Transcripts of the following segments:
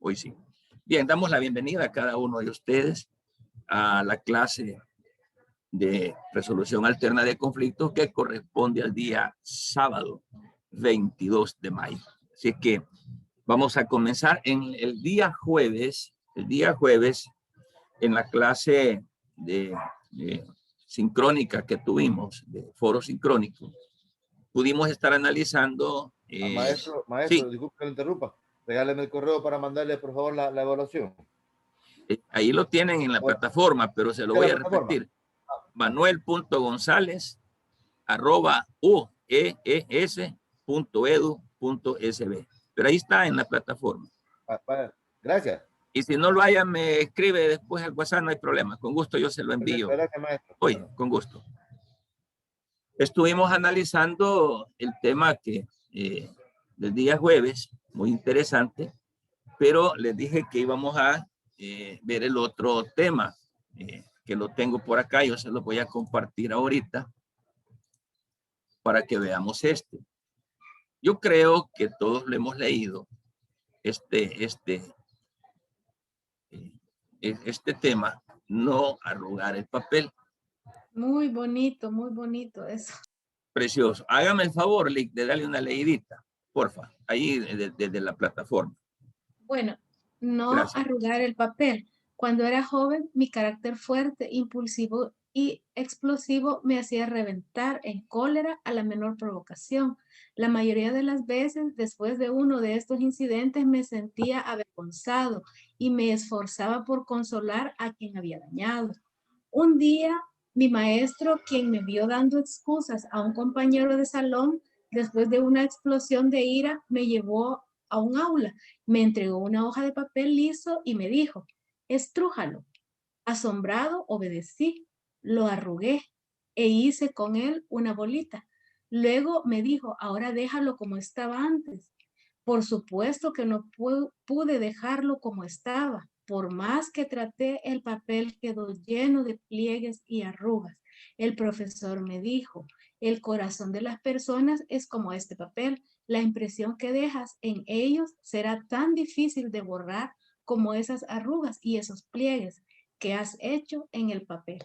Hoy sí. Bien, damos la bienvenida a cada uno de ustedes a la clase de resolución alterna de conflictos que corresponde al día sábado 22 de mayo. Así que vamos a comenzar en el día jueves en la clase de sincrónica que tuvimos, de foro sincrónico, pudimos estar analizando... Maestro, sí. disculpe que lo interrumpa. Regáleme el correo para mandarle, por favor, la evaluación. Ahí lo tienen en la plataforma, pero se lo voy a repetir. manuel.gonzález@uees.edu.sb. Pero ahí está en la plataforma. Gracias. Y si no lo haya, me escribe después al WhatsApp, no hay problema. Con gusto yo se lo envío. Gracias, maestro. Hoy, con gusto. Estuvimos analizando el tema del día jueves, muy interesante, pero les dije que íbamos a ver el otro tema, que lo tengo por acá, yo se lo voy a compartir ahorita para que veamos este. Yo creo que todos lo hemos leído, este tema, no arrugar el papel. Muy bonito eso. Precioso. Hágame el favor, Lick, de darle una leidita, porfa, ahí desde la plataforma. Bueno, no Gracias. arrugar el papel. Cuando era joven, mi carácter fuerte, impulsivo y explosivo me hacía reventar en cólera a la menor provocación. La mayoría de las veces, después de uno de estos incidentes, me sentía avergonzado y me esforzaba por consolar a quien había dañado. Un día, mi maestro, quien me vio dando excusas a un compañero de salón, después de una explosión de ira, me llevó a un aula, me entregó una hoja de papel liso y me dijo, estrújalo. Asombrado, obedecí, lo arrugué e hice con él una bolita. Luego me dijo, ahora déjalo como estaba antes. Por supuesto que no pude dejarlo como estaba. Por más que traté, el papel quedó lleno de pliegues y arrugas. El profesor me dijo, el corazón de las personas es como este papel. La impresión que dejas en ellos será tan difícil de borrar como esas arrugas y esos pliegues que has hecho en el papel.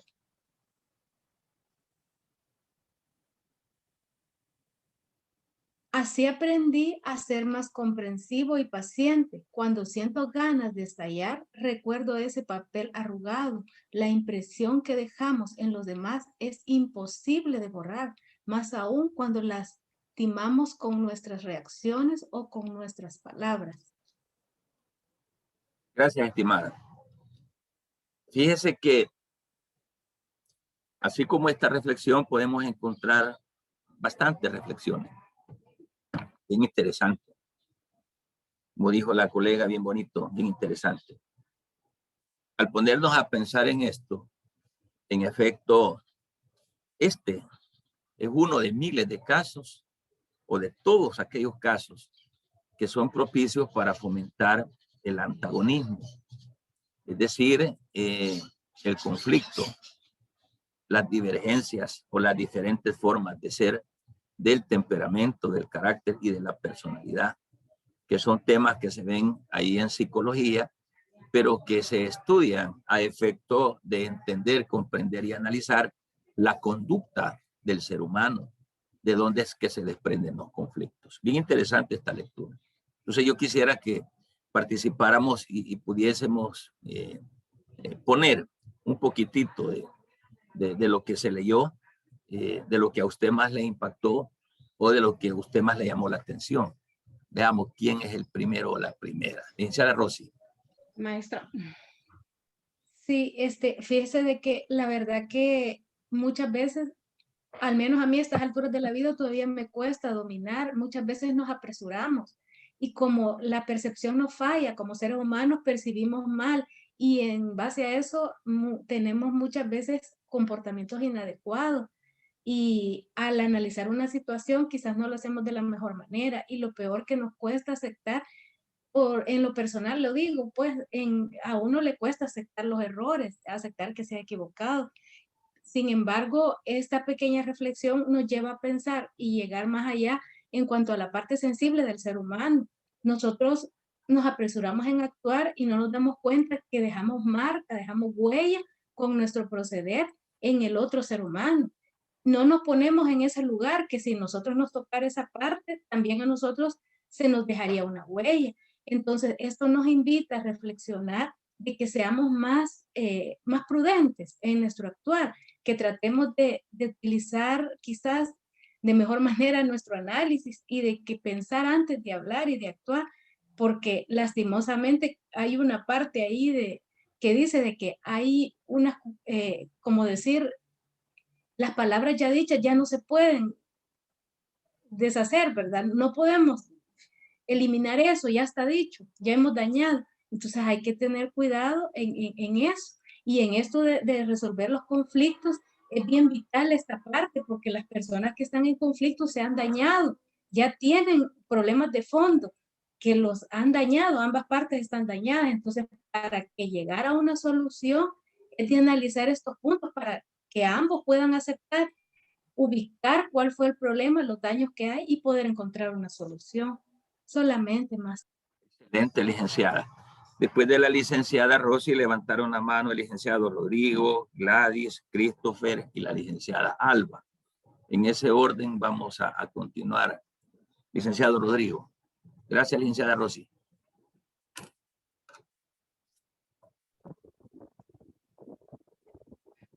Así aprendí a ser más comprensivo y paciente. Cuando siento ganas de estallar, recuerdo ese papel arrugado. La impresión que dejamos en los demás es imposible de borrar, más aún cuando lastimamos con nuestras reacciones o con nuestras palabras. Gracias, estimada. Fíjese que así como esta reflexión podemos encontrar bastantes reflexiones. Bien interesante. Como dijo la colega, bien bonito, bien interesante. Al ponernos a pensar en esto, en efecto, este es uno de miles de casos o de todos aquellos casos que son propicios para fomentar el antagonismo. Es decir, el conflicto, las divergencias o las diferentes formas de ser del temperamento, del carácter y de la personalidad, que son temas que se ven ahí en psicología, pero que se estudian a efecto de entender, comprender y analizar la conducta del ser humano, de dónde es que se desprenden los conflictos. Bien interesante esta lectura. Entonces yo quisiera que participáramos y pudiésemos poner un poquitito de lo que se leyó, de lo que a usted más le impactó o de lo que a usted más le llamó la atención. Veamos quién es el primero o la primera. Licenciada Rosy. Maestra. Sí, fíjese de que la verdad que muchas veces, al menos a mí a estas alturas de la vida todavía me cuesta dominar, muchas veces nos apresuramos y como la percepción nos falla, como seres humanos percibimos mal y en base a eso tenemos muchas veces comportamientos inadecuados y al analizar una situación quizás no lo hacemos de la mejor manera y lo peor que nos cuesta aceptar, en lo personal lo digo, pues a uno le cuesta aceptar los errores, aceptar que se ha equivocado. Sin embargo, esta pequeña reflexión nos lleva a pensar y llegar más allá en cuanto a la parte sensible del ser humano. Nosotros nos apresuramos en actuar y no nos damos cuenta que dejamos marca, dejamos huella con nuestro proceder en el otro ser humano. No nos ponemos en ese lugar que si nosotros nos tocara esa parte, también a nosotros se nos dejaría una huella. Entonces, esto nos invita a reflexionar de que seamos más prudentes en nuestro actuar, que tratemos de utilizar quizás de mejor manera nuestro análisis y de que pensar antes de hablar y de actuar, porque lastimosamente hay una parte ahí que dice de que hay una, como decir, las palabras ya dichas ya no se pueden deshacer, ¿verdad? No podemos eliminar eso, ya está dicho, ya hemos dañado. Entonces hay que tener cuidado en eso. Y en esto de resolver los conflictos es bien vital esta parte, porque las personas que están en conflicto se han dañado, ya tienen problemas de fondo que los han dañado, ambas partes están dañadas. Entonces, para que llegara a una solución, es de analizar estos puntos para que ambos puedan aceptar, ubicar cuál fue el problema, los daños que hay y poder encontrar una solución. Solamente más. Excelente, licenciada. Después de la licenciada Rosy, levantaron la mano el licenciado Rodrigo, Gladys, Christopher y la licenciada Alba. En ese orden vamos a continuar. Licenciado Rodrigo. Gracias, licenciada Rosy.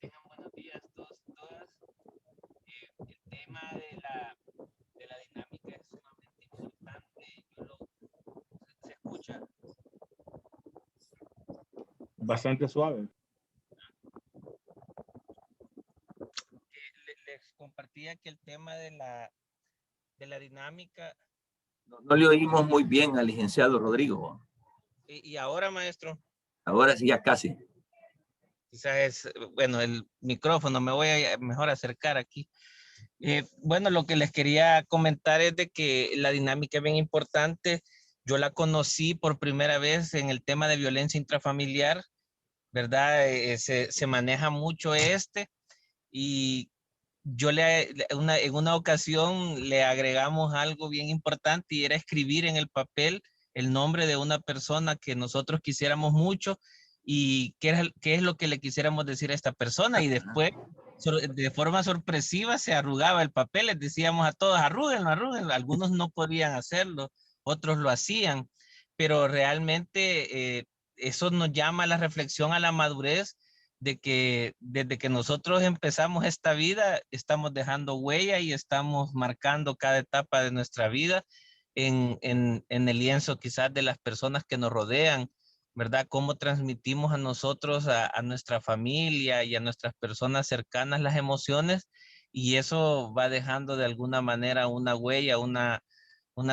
Tengan buenos días todos y todas. El tema de la dinámica es sumamente importante. Se escucha. Bastante suave. Les compartía que el tema de la dinámica. No le oímos muy bien al licenciado Rodrigo. Y ahora, maestro. Ahora sí, ya casi. Quizás es, bueno, el micrófono, me voy a mejor acercar aquí. Bueno, lo que les quería comentar es de que la dinámica es bien importante. Yo la conocí por primera vez en el tema de violencia intrafamiliar, ¿verdad? Se maneja mucho y yo en una ocasión le agregamos algo bien importante y era escribir en el papel el nombre de una persona que nosotros quisiéramos mucho y qué es lo que le quisiéramos decir a esta persona. Y después, de forma sorpresiva, se arrugaba el papel. Les decíamos a todos, arrúguenlo, arrúguenlo. Algunos no podían hacerlo, otros lo hacían, pero realmente eso nos llama a la reflexión, a la madurez, de que desde que nosotros empezamos esta vida, estamos dejando huella y estamos marcando cada etapa de nuestra vida en el lienzo quizás de las personas que nos rodean, ¿verdad? Cómo transmitimos a nosotros, a nuestra familia y a nuestras personas cercanas las emociones, y eso va dejando de alguna manera una huella, una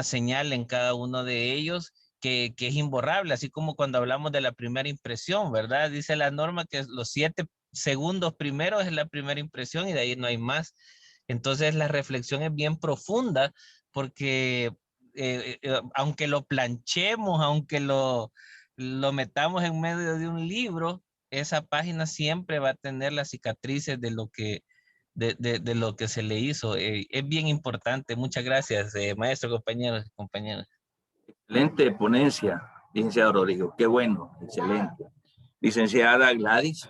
señal en cada uno de ellos que es imborrable, así como cuando hablamos de la primera impresión, ¿verdad? Dice la norma que los 7 segundos primeros es la primera impresión y de ahí no hay más. Entonces la reflexión es bien profunda porque aunque lo planchemos, aunque lo metamos en medio de un libro, esa página siempre va a tener las cicatrices de lo que se le hizo. Es bien importante. Muchas gracias, maestro, compañeros y compañeras. Excelente ponencia, licenciado Rodrigo. Qué bueno, excelente. Licenciada Gladys.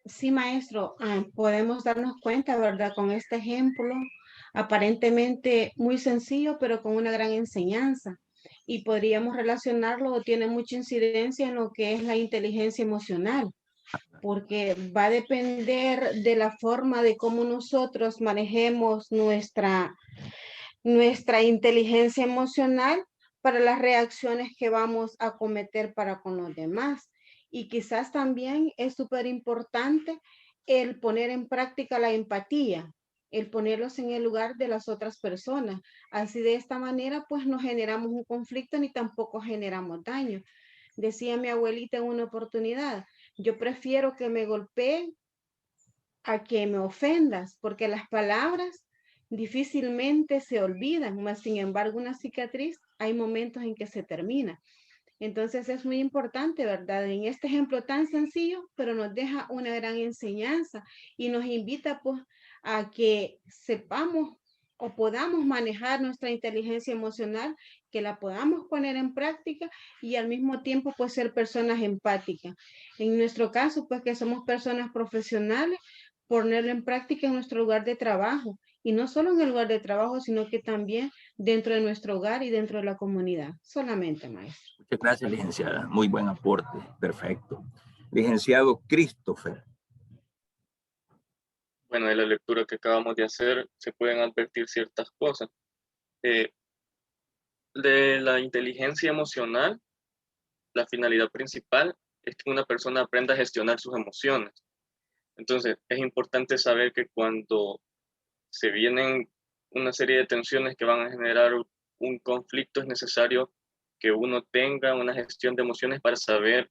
Sí, maestro, podemos darnos cuenta, ¿verdad? Con este ejemplo, aparentemente muy sencillo, pero con una gran enseñanza. Y podríamos relacionarlo o tiene mucha incidencia en lo que es la inteligencia emocional, porque va a depender de la forma de cómo nosotros manejemos nuestra inteligencia emocional para las reacciones que vamos a cometer para con los demás. Y quizás también es súper importante el poner en práctica la empatía, el ponerlos en el lugar de las otras personas. Así de esta manera, pues no generamos un conflicto ni tampoco generamos daño. Decía mi abuelita en una oportunidad, yo prefiero que me golpeen a que me ofendas, porque las palabras difícilmente se olvidan, mas sin embargo una cicatriz hay momentos en que se termina. Entonces es muy importante, ¿verdad? En este ejemplo tan sencillo, pero nos deja una gran enseñanza y nos invita pues a que sepamos o podamos manejar nuestra inteligencia emocional que la podamos poner en práctica y al mismo tiempo pues ser personas empáticas. En nuestro caso pues que somos personas profesionales, ponerlo en práctica en nuestro lugar de trabajo y no solo en el lugar de trabajo, sino que también dentro de nuestro hogar y dentro de la comunidad. Solamente, maestro. Muchas gracias, licenciada. Muy buen aporte. Perfecto. Licenciado Christopher. Bueno, de la lectura que acabamos de hacer se pueden advertir ciertas cosas. De la inteligencia emocional, la finalidad principal es que una persona aprenda a gestionar sus emociones. Entonces, es importante saber que cuando se vienen una serie de tensiones que van a generar un conflicto, es necesario que uno tenga una gestión de emociones para saber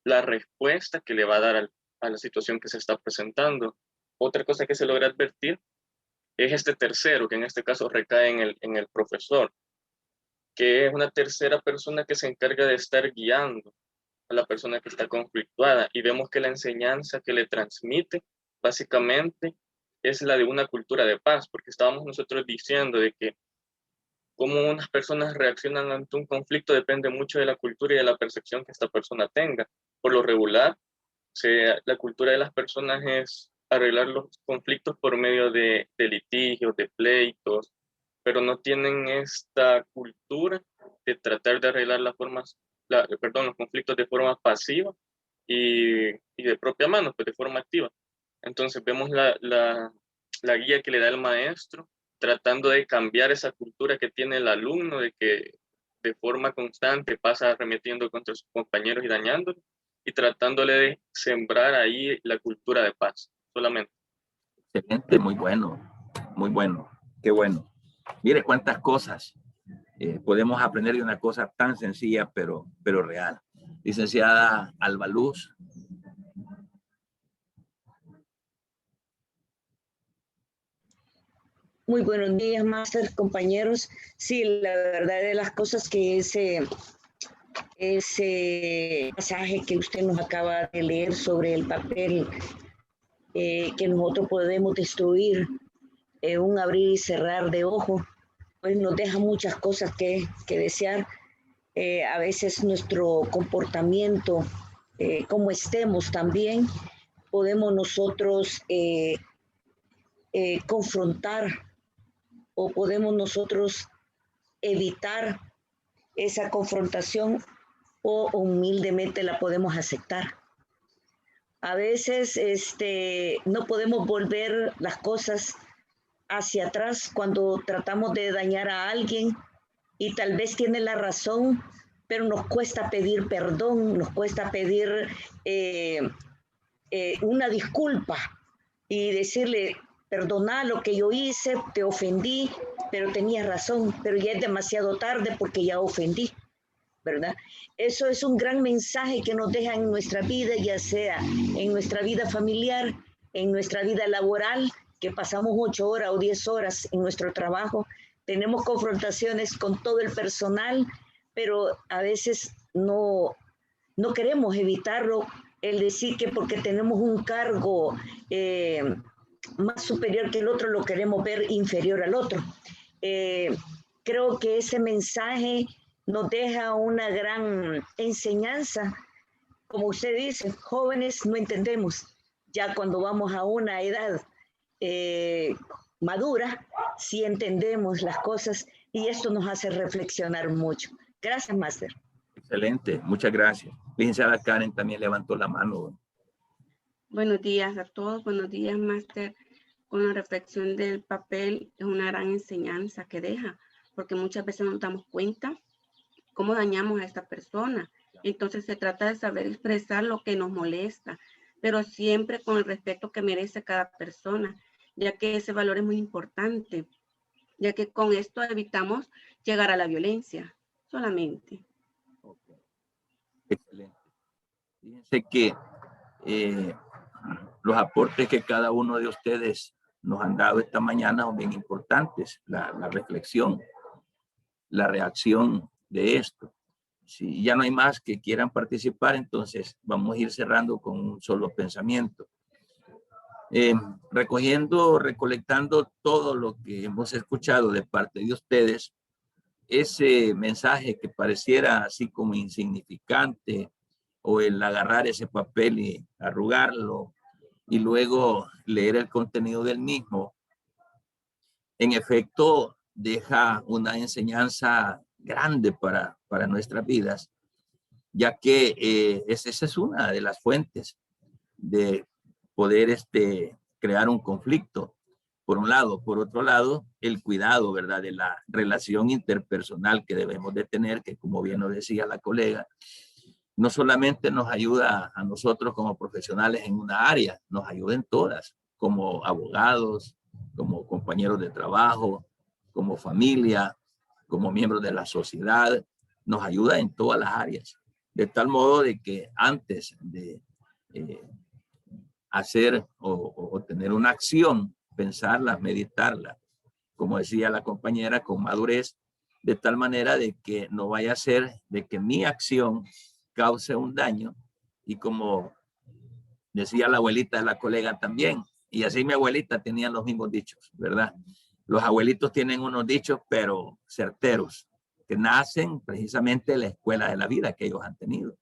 la respuesta que le va a dar a la situación que se está presentando. Otra cosa que se logra advertir es este tercero, que en este caso recae en el profesor, que es una tercera persona que se encarga de estar guiando a la persona que está conflictuada. Y vemos que la enseñanza que le transmite básicamente es la de una cultura de paz, porque estábamos nosotros diciendo de que cómo unas personas reaccionan ante un conflicto depende mucho de la cultura y de la percepción que esta persona tenga. Por lo regular, la cultura de las personas es arreglar los conflictos por medio de litigios, de pleitos, pero no tienen esta cultura de tratar de arreglar los conflictos de forma pasiva y de propia mano, pues de forma activa. Entonces vemos la guía que le da el maestro, tratando de cambiar esa cultura que tiene el alumno, de que de forma constante pasa arremetiendo contra sus compañeros y dañándolos, y tratándole de sembrar ahí la cultura de paz, solamente. Excelente, muy bueno, qué bueno. Mire cuántas cosas podemos aprender de una cosa tan sencilla, pero real. Licenciada Alba Luz. Muy buenos días, máster, compañeros. Sí, la verdad de las cosas que ese pasaje que usted nos acaba de leer sobre el papel que nosotros podemos destruir, un abrir y cerrar de ojos, pues nos deja muchas cosas que desear. A veces nuestro comportamiento, como estemos también, podemos nosotros confrontar o podemos nosotros evitar esa confrontación o humildemente la podemos aceptar. A veces no podemos volver las cosas hacia atrás cuando tratamos de dañar a alguien y tal vez tiene la razón, pero nos cuesta pedir perdón, nos cuesta pedir una disculpa y decirle, perdona lo que yo hice, te ofendí, pero tenías razón, pero ya es demasiado tarde porque ya ofendí, ¿verdad? Eso es un gran mensaje que nos deja en nuestra vida, ya sea en nuestra vida familiar, en nuestra vida laboral, que pasamos 8 horas o 10 horas en nuestro trabajo, tenemos confrontaciones con todo el personal, pero a veces no queremos evitarlo, el decir que porque tenemos un cargo más superior que el otro, lo queremos ver inferior al otro. Creo que ese mensaje nos deja una gran enseñanza. Como usted dice, jóvenes no entendemos. Ya cuando vamos a una edad madura, sí entendemos las cosas y esto nos hace reflexionar mucho. Gracias, máster. Excelente, muchas gracias. Licenciada Karen también levantó la mano. Buenos días a todos, buenos días, máster. Con la reflexión del papel es una gran enseñanza que deja, porque muchas veces no nos damos cuenta cómo dañamos a esta persona. Entonces se trata de saber expresar lo que nos molesta, pero siempre con el respeto que merece cada persona, ya que ese valor es muy importante, ya que con esto evitamos llegar a la violencia, solamente. Okay. Excelente. Fíjense que los aportes que cada uno de ustedes nos han dado esta mañana son bien importantes. La reflexión, la reacción de esto. Si ya no hay más que quieran participar, entonces vamos a ir cerrando con un solo pensamiento. Recolectando todo lo que hemos escuchado de parte de ustedes, ese mensaje que pareciera así como insignificante, o el agarrar ese papel y arrugarlo y luego leer el contenido del mismo, en efecto deja una enseñanza grande para nuestras vidas, ya que esa es una de las fuentes de poder crear un conflicto, por un lado. Por otro lado, el cuidado, ¿verdad?, de la relación interpersonal que debemos de tener, que como bien nos decía la colega, no solamente nos ayuda a nosotros como profesionales en una área, nos ayuda en todas, como abogados, como compañeros de trabajo, como familia, como miembros de la sociedad, nos ayuda en todas las áreas. De tal modo de que antes de hacer o tener una acción, pensarla, meditarla, como decía la compañera, con madurez, de tal manera de que no vaya a ser de que mi acción cause un daño, y como decía la abuelita de la colega también, y así mi abuelita tenía los mismos dichos, ¿verdad? Los abuelitos tienen unos dichos, pero certeros, que nacen precisamente de la escuela de la vida que ellos han tenido.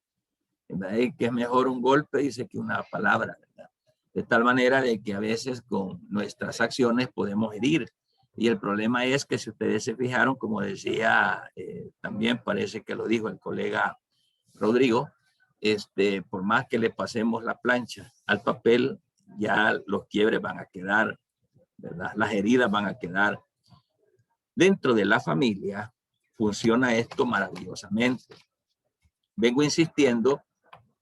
¿Verdad? Y que es mejor un golpe, dice, que una palabra, ¿verdad? De tal manera de que a veces con nuestras acciones podemos herir. Y el problema es que si ustedes se fijaron, como decía, también parece que lo dijo el colega Rodrigo, por más que le pasemos la plancha al papel, ya los quiebres van a quedar, ¿verdad? Las heridas van a quedar. Dentro de la familia funciona esto maravillosamente. Vengo insistiendo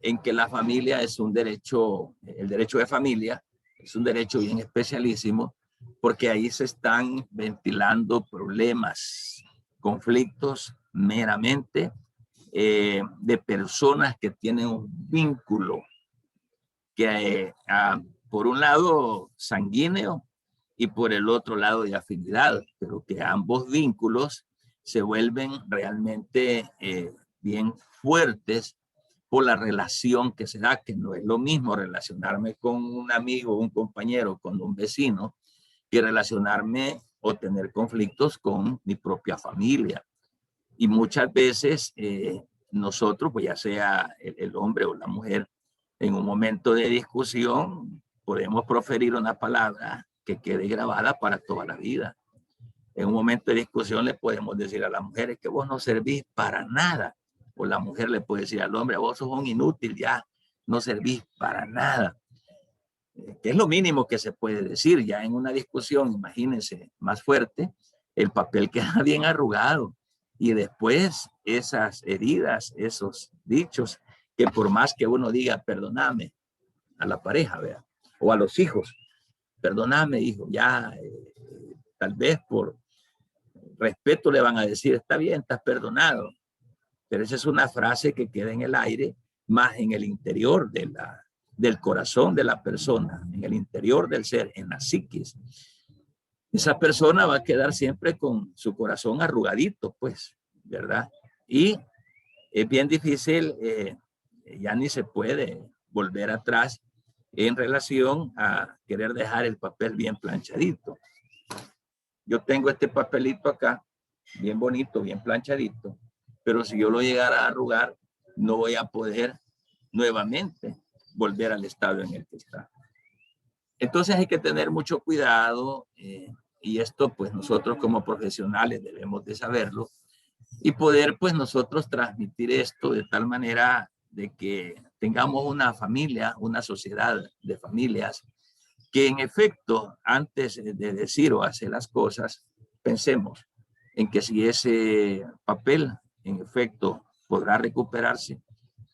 en que la familia es un derecho, el derecho de familia es un derecho bien especialísimo, porque ahí se están ventilando problemas, conflictos meramente de personas que tienen un vínculo que por un lado sanguíneo y por el otro lado de afinidad, pero que ambos vínculos se vuelven realmente bien fuertes por la relación que se da, que no es lo mismo relacionarme con un amigo, un compañero, con un vecino, que relacionarme o tener conflictos con mi propia familia. Y muchas veces nosotros, pues ya sea el hombre o la mujer, en un momento de discusión podemos proferir una palabra que quede grabada para toda la vida. En un momento de discusión le podemos decir a las mujeres que vos no servís para nada. O la mujer le puede decir al hombre, vos sos un inútil, ya no servís para nada. Que es lo mínimo que se puede decir. Ya en una discusión, imagínense, más fuerte, el papel queda bien arrugado. Y después esas heridas, esos dichos, que por más que uno diga, perdóname, a la pareja, ¿vea? O a los hijos, perdóname, hijo, ya tal vez por respeto le van a decir, está bien, estás perdonado. Pero esa es una frase que queda en el aire, más en el interior del corazón de la persona, en el interior del ser, en la psiquis. Esa persona va a quedar siempre con su corazón arrugadito, pues, ¿verdad? Y es bien difícil, ya ni se puede volver atrás en relación a querer dejar el papel bien planchadito. Yo tengo este papelito acá, bien bonito, bien planchadito, pero si yo lo llegara a arrugar, no voy a poder nuevamente volver al estado en el que está. Entonces hay que tener mucho cuidado y esto pues nosotros como profesionales debemos de saberlo y poder pues nosotros transmitir esto de tal manera de que tengamos una familia, una sociedad de familias que en efecto antes de decir o hacer las cosas pensemos en que si ese papel en efecto podrá recuperarse,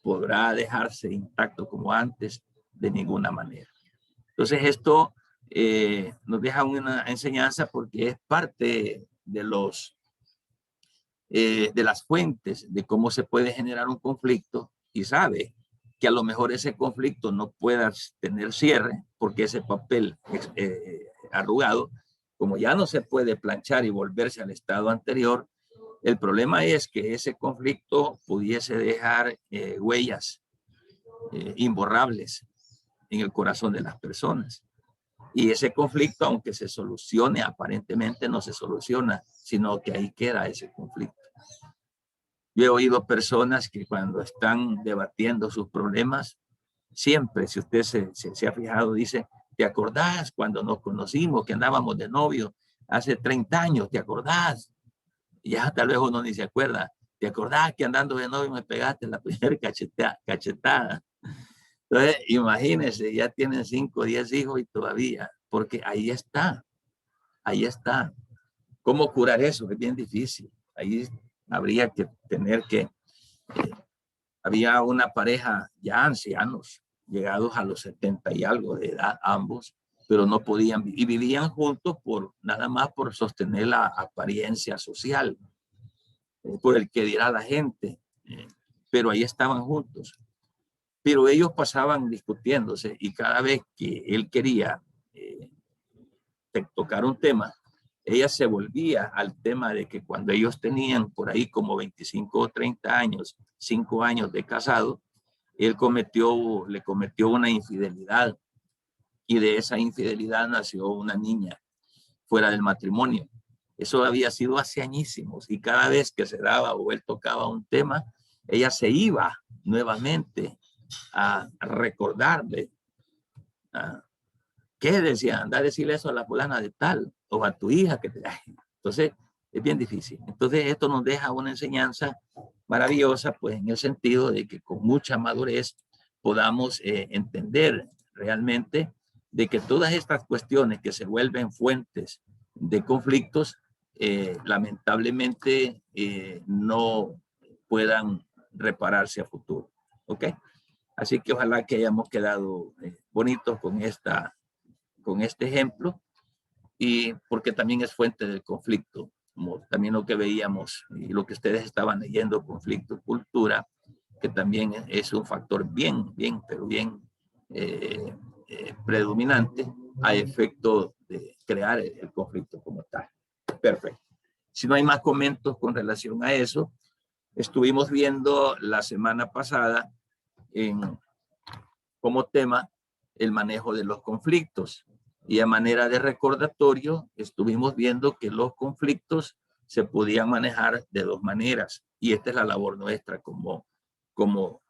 podrá dejarse intacto como antes, de ninguna manera. Entonces esto nos deja una enseñanza porque es parte de las fuentes de cómo se puede generar un conflicto y sabe que a lo mejor ese conflicto no pueda tener cierre porque ese papel arrugado, como ya no se puede planchar y volverse al estado anterior, el problema es que ese conflicto pudiese dejar huellas imborrables en el corazón de las personas. Y ese conflicto, aunque se solucione, aparentemente no se soluciona, sino que ahí queda ese conflicto. Yo he oído personas que cuando están debatiendo sus problemas, siempre, si usted se ha fijado, dice, ¿te acordás cuando nos conocimos, que andábamos de novio hace 30 años? ¿Te acordás? Y ya tal vez uno ni se acuerda. ¿Te acordás que andando de novio me pegaste la primera cachetada? Entonces, imagínense, ya tienen 5 o 10 hijos y todavía, porque ahí está. ¿Cómo curar eso? Es bien difícil. Ahí habría que tener que... había una pareja ya ancianos, llegados a los 70 y algo de edad, ambos, pero no podían, y vivían juntos nada más por sostener la apariencia social, por el que dirá la gente, pero ahí estaban juntos. Pero ellos pasaban discutiéndose y cada vez que él quería tocar un tema, ella se volvía al tema de que cuando ellos tenían por ahí como 25 o 30 años, 5 años de casado, él le cometió una infidelidad y de esa infidelidad nació una niña fuera del matrimonio. Eso había sido hace añísimos y cada vez que se daba o él tocaba un tema, ella se iba nuevamente a recordarle. ¿Qué decía? Anda a decirle eso a la fulana de tal o a tu hija que te... Entonces, es bien difícil. Entonces, esto nos deja una enseñanza maravillosa, pues en el sentido de que con mucha madurez podamos entender realmente de que todas estas cuestiones que se vuelven fuentes de conflictos, lamentablemente no puedan repararse a futuro. ¿Ok? Así que ojalá que hayamos quedado bonitos con este ejemplo, y porque también es fuente del conflicto, como también lo que veíamos y lo que ustedes estaban leyendo, conflicto, cultura, que también es un factor bien predominante a efecto de crear el conflicto como tal. Perfecto. Si no hay más comentarios con relación a eso, estuvimos viendo la semana pasada como tema el manejo de los conflictos. Y a manera de recordatorio, estuvimos viendo que los conflictos se podían manejar de 2 maneras. Y esta es la labor nuestra como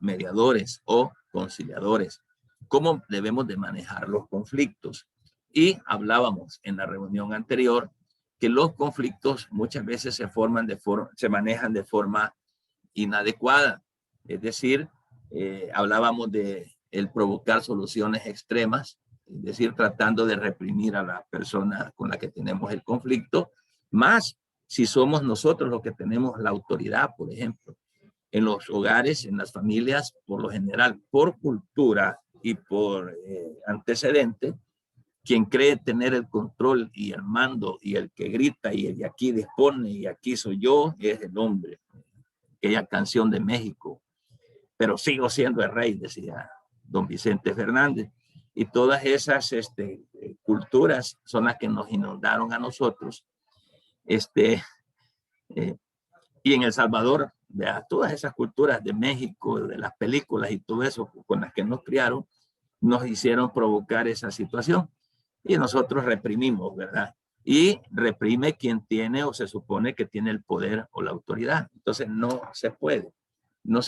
mediadores o conciliadores. ¿Cómo debemos de manejar los conflictos? Y hablábamos en la reunión anterior que los conflictos muchas veces se manejan de forma inadecuada. Es decir, hablábamos de el provocar soluciones extremas, es decir, tratando de reprimir a la persona con la que tenemos el conflicto, más si somos nosotros los que tenemos la autoridad, por ejemplo. En los hogares, en las familias, por lo general, por cultura y por antecedente, quien cree tener el control y el mando y el que grita y el de aquí dispone y aquí soy yo, es el hombre. Aquella canción de México, pero sigo siendo el rey, decía don Vicente Fernández. Y todas esas culturas son las que nos inundaron a nosotros. Y en El Salvador, vea, todas esas culturas de México, de las películas y todo eso con las que nos criaron, nos hicieron provocar esa situación. Y nosotros reprimimos, ¿verdad? Y reprime quien tiene o se supone que tiene el poder o la autoridad. Entonces no se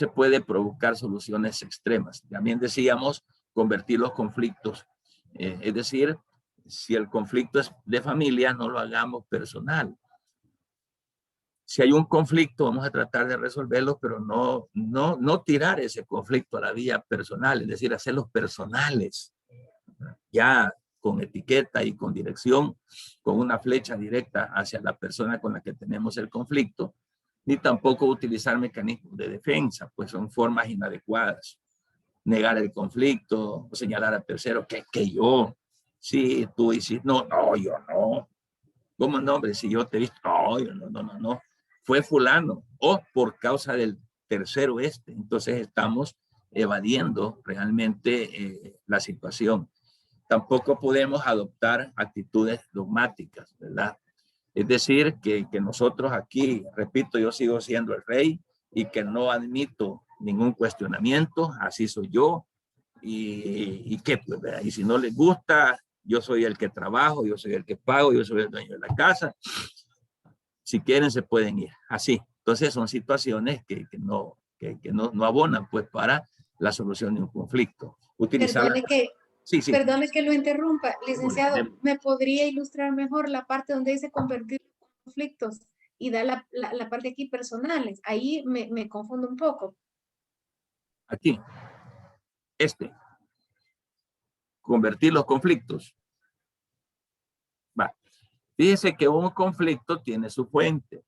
puede provocar soluciones extremas. También decíamos convertir los conflictos. Es decir, si el conflicto es de familia, no lo hagamos personal. Si hay un conflicto, vamos a tratar de resolverlo, pero no tirar ese conflicto a la vía personal, es decir, hacerlos personales, ya con etiqueta y con dirección, con una flecha directa hacia la persona con la que tenemos el conflicto, ni tampoco utilizar mecanismos de defensa, pues son formas inadecuadas. Negar el conflicto o señalar al tercero que yo, sí, tú hiciste, no, yo no. ¿Cómo no, hombre? Si yo te he visto, no. Fue fulano o por causa del tercero Entonces estamos evadiendo realmente la situación. Tampoco podemos adoptar actitudes dogmáticas, ¿verdad? Es decir, que nosotros aquí, repito, yo sigo siendo el rey y que no admito ningún cuestionamiento, así soy yo, y qué, pues, ¿verdad? Y si no les gusta, yo soy el que trabajo, yo soy el que pago, yo soy el dueño de la casa. Si quieren se pueden ir, así. Entonces son situaciones que no abonan pues para la solución de un conflicto. Perdone que lo interrumpa, licenciado, ¿me podría ilustrar mejor la parte donde dice convertir conflictos y da la parte aquí personales? Ahí me confundo un poco. Aquí, convertir los conflictos. Va. Fíjese que un conflicto tiene su fuente,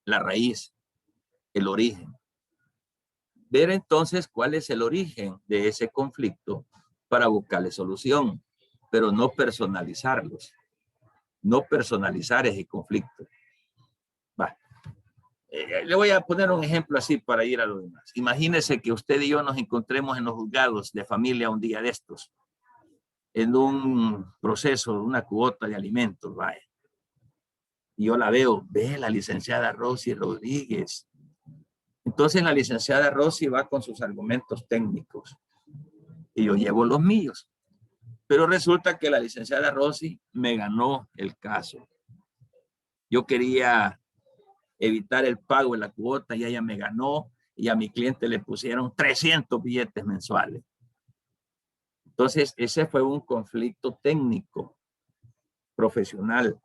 la raíz, el origen. Ver entonces cuál es el origen de ese conflicto para buscarle solución, pero no personalizarlos, no personalizar ese conflicto. Va. Le voy a poner un ejemplo así para ir a lo demás. Imagínese que usted y yo nos encontremos en los juzgados de familia un día de estos, en un proceso, una cuota de alimentos, vaya. Y yo la veo, ve la licenciada Rosy Rodríguez. Entonces la licenciada Rosy va con sus argumentos técnicos y yo llevo los míos. Pero resulta que la licenciada Rosy me ganó el caso. Yo quería evitar el pago de la cuota y ella me ganó y a mi cliente le pusieron 300 billetes mensuales. Entonces ese fue un conflicto técnico, profesional.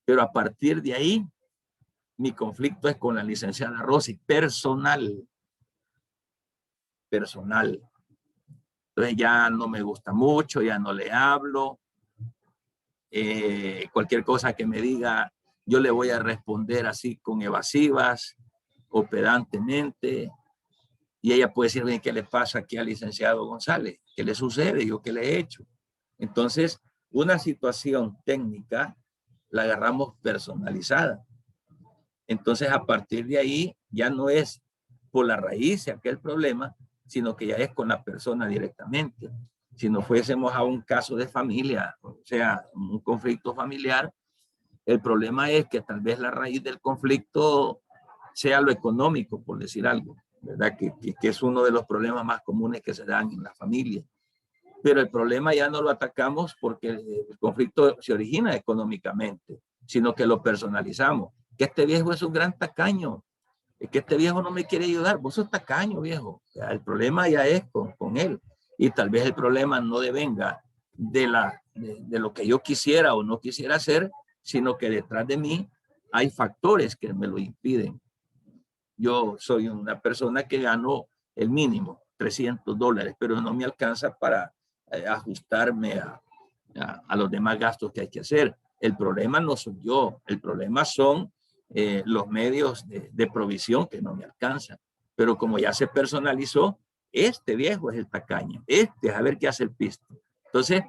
Pero a partir de ahí, mi conflicto es con la licenciada Rosy, personal. Entonces ya no me gusta mucho, ya no le hablo. Cualquier cosa que me diga, yo le voy a responder así con evasivas o pedantemente. Y ella puede decir, ¿qué le pasa aquí al licenciado González? ¿Qué le sucede? ¿Yo qué le he hecho? Entonces, una situación técnica la agarramos personalizada. Entonces, a partir de ahí, ya no es por la raíz de aquel problema, sino que ya es con la persona directamente. Si nos fuésemos a un caso de familia, o sea, un conflicto familiar, el problema es que tal vez la raíz del conflicto sea lo económico, por decir algo, ¿verdad? Que es uno de los problemas más comunes que se dan en la familia. Pero el problema ya no lo atacamos porque el conflicto se origina económicamente, sino que lo personalizamos. Que este viejo es un gran tacaño, es que este viejo no me quiere ayudar, vos sos tacaño, viejo. O sea, el problema ya es con él. Y tal vez el problema no devenga de lo que yo quisiera o no quisiera hacer, sino que detrás de mí hay factores que me lo impiden. Yo soy una persona que gano el mínimo, $300, pero no me alcanza para ajustarme a los demás gastos que hay que hacer. El problema no soy yo, el problema son los medios de provisión que no me alcanzan. Pero como ya se personalizó, este viejo es el tacaño, este es a ver qué hace el pisto. Entonces,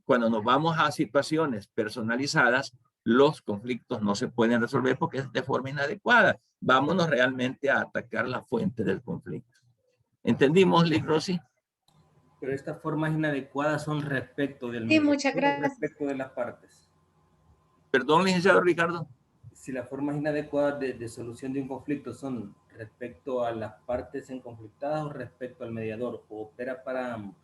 cuando nos vamos a situaciones personalizadas, los conflictos no se pueden resolver porque es de forma inadecuada. Vámonos realmente a atacar la fuente del conflicto. ¿Entendimos, Liz Rosy? Pero estas formas inadecuadas son respecto del Sí, muchas gracias. respecto de las partes. Perdón, licenciado Ricardo. Si las formas inadecuadas de solución de un conflicto son respecto a las partes conflictadas o respecto al mediador, o opera para ambos.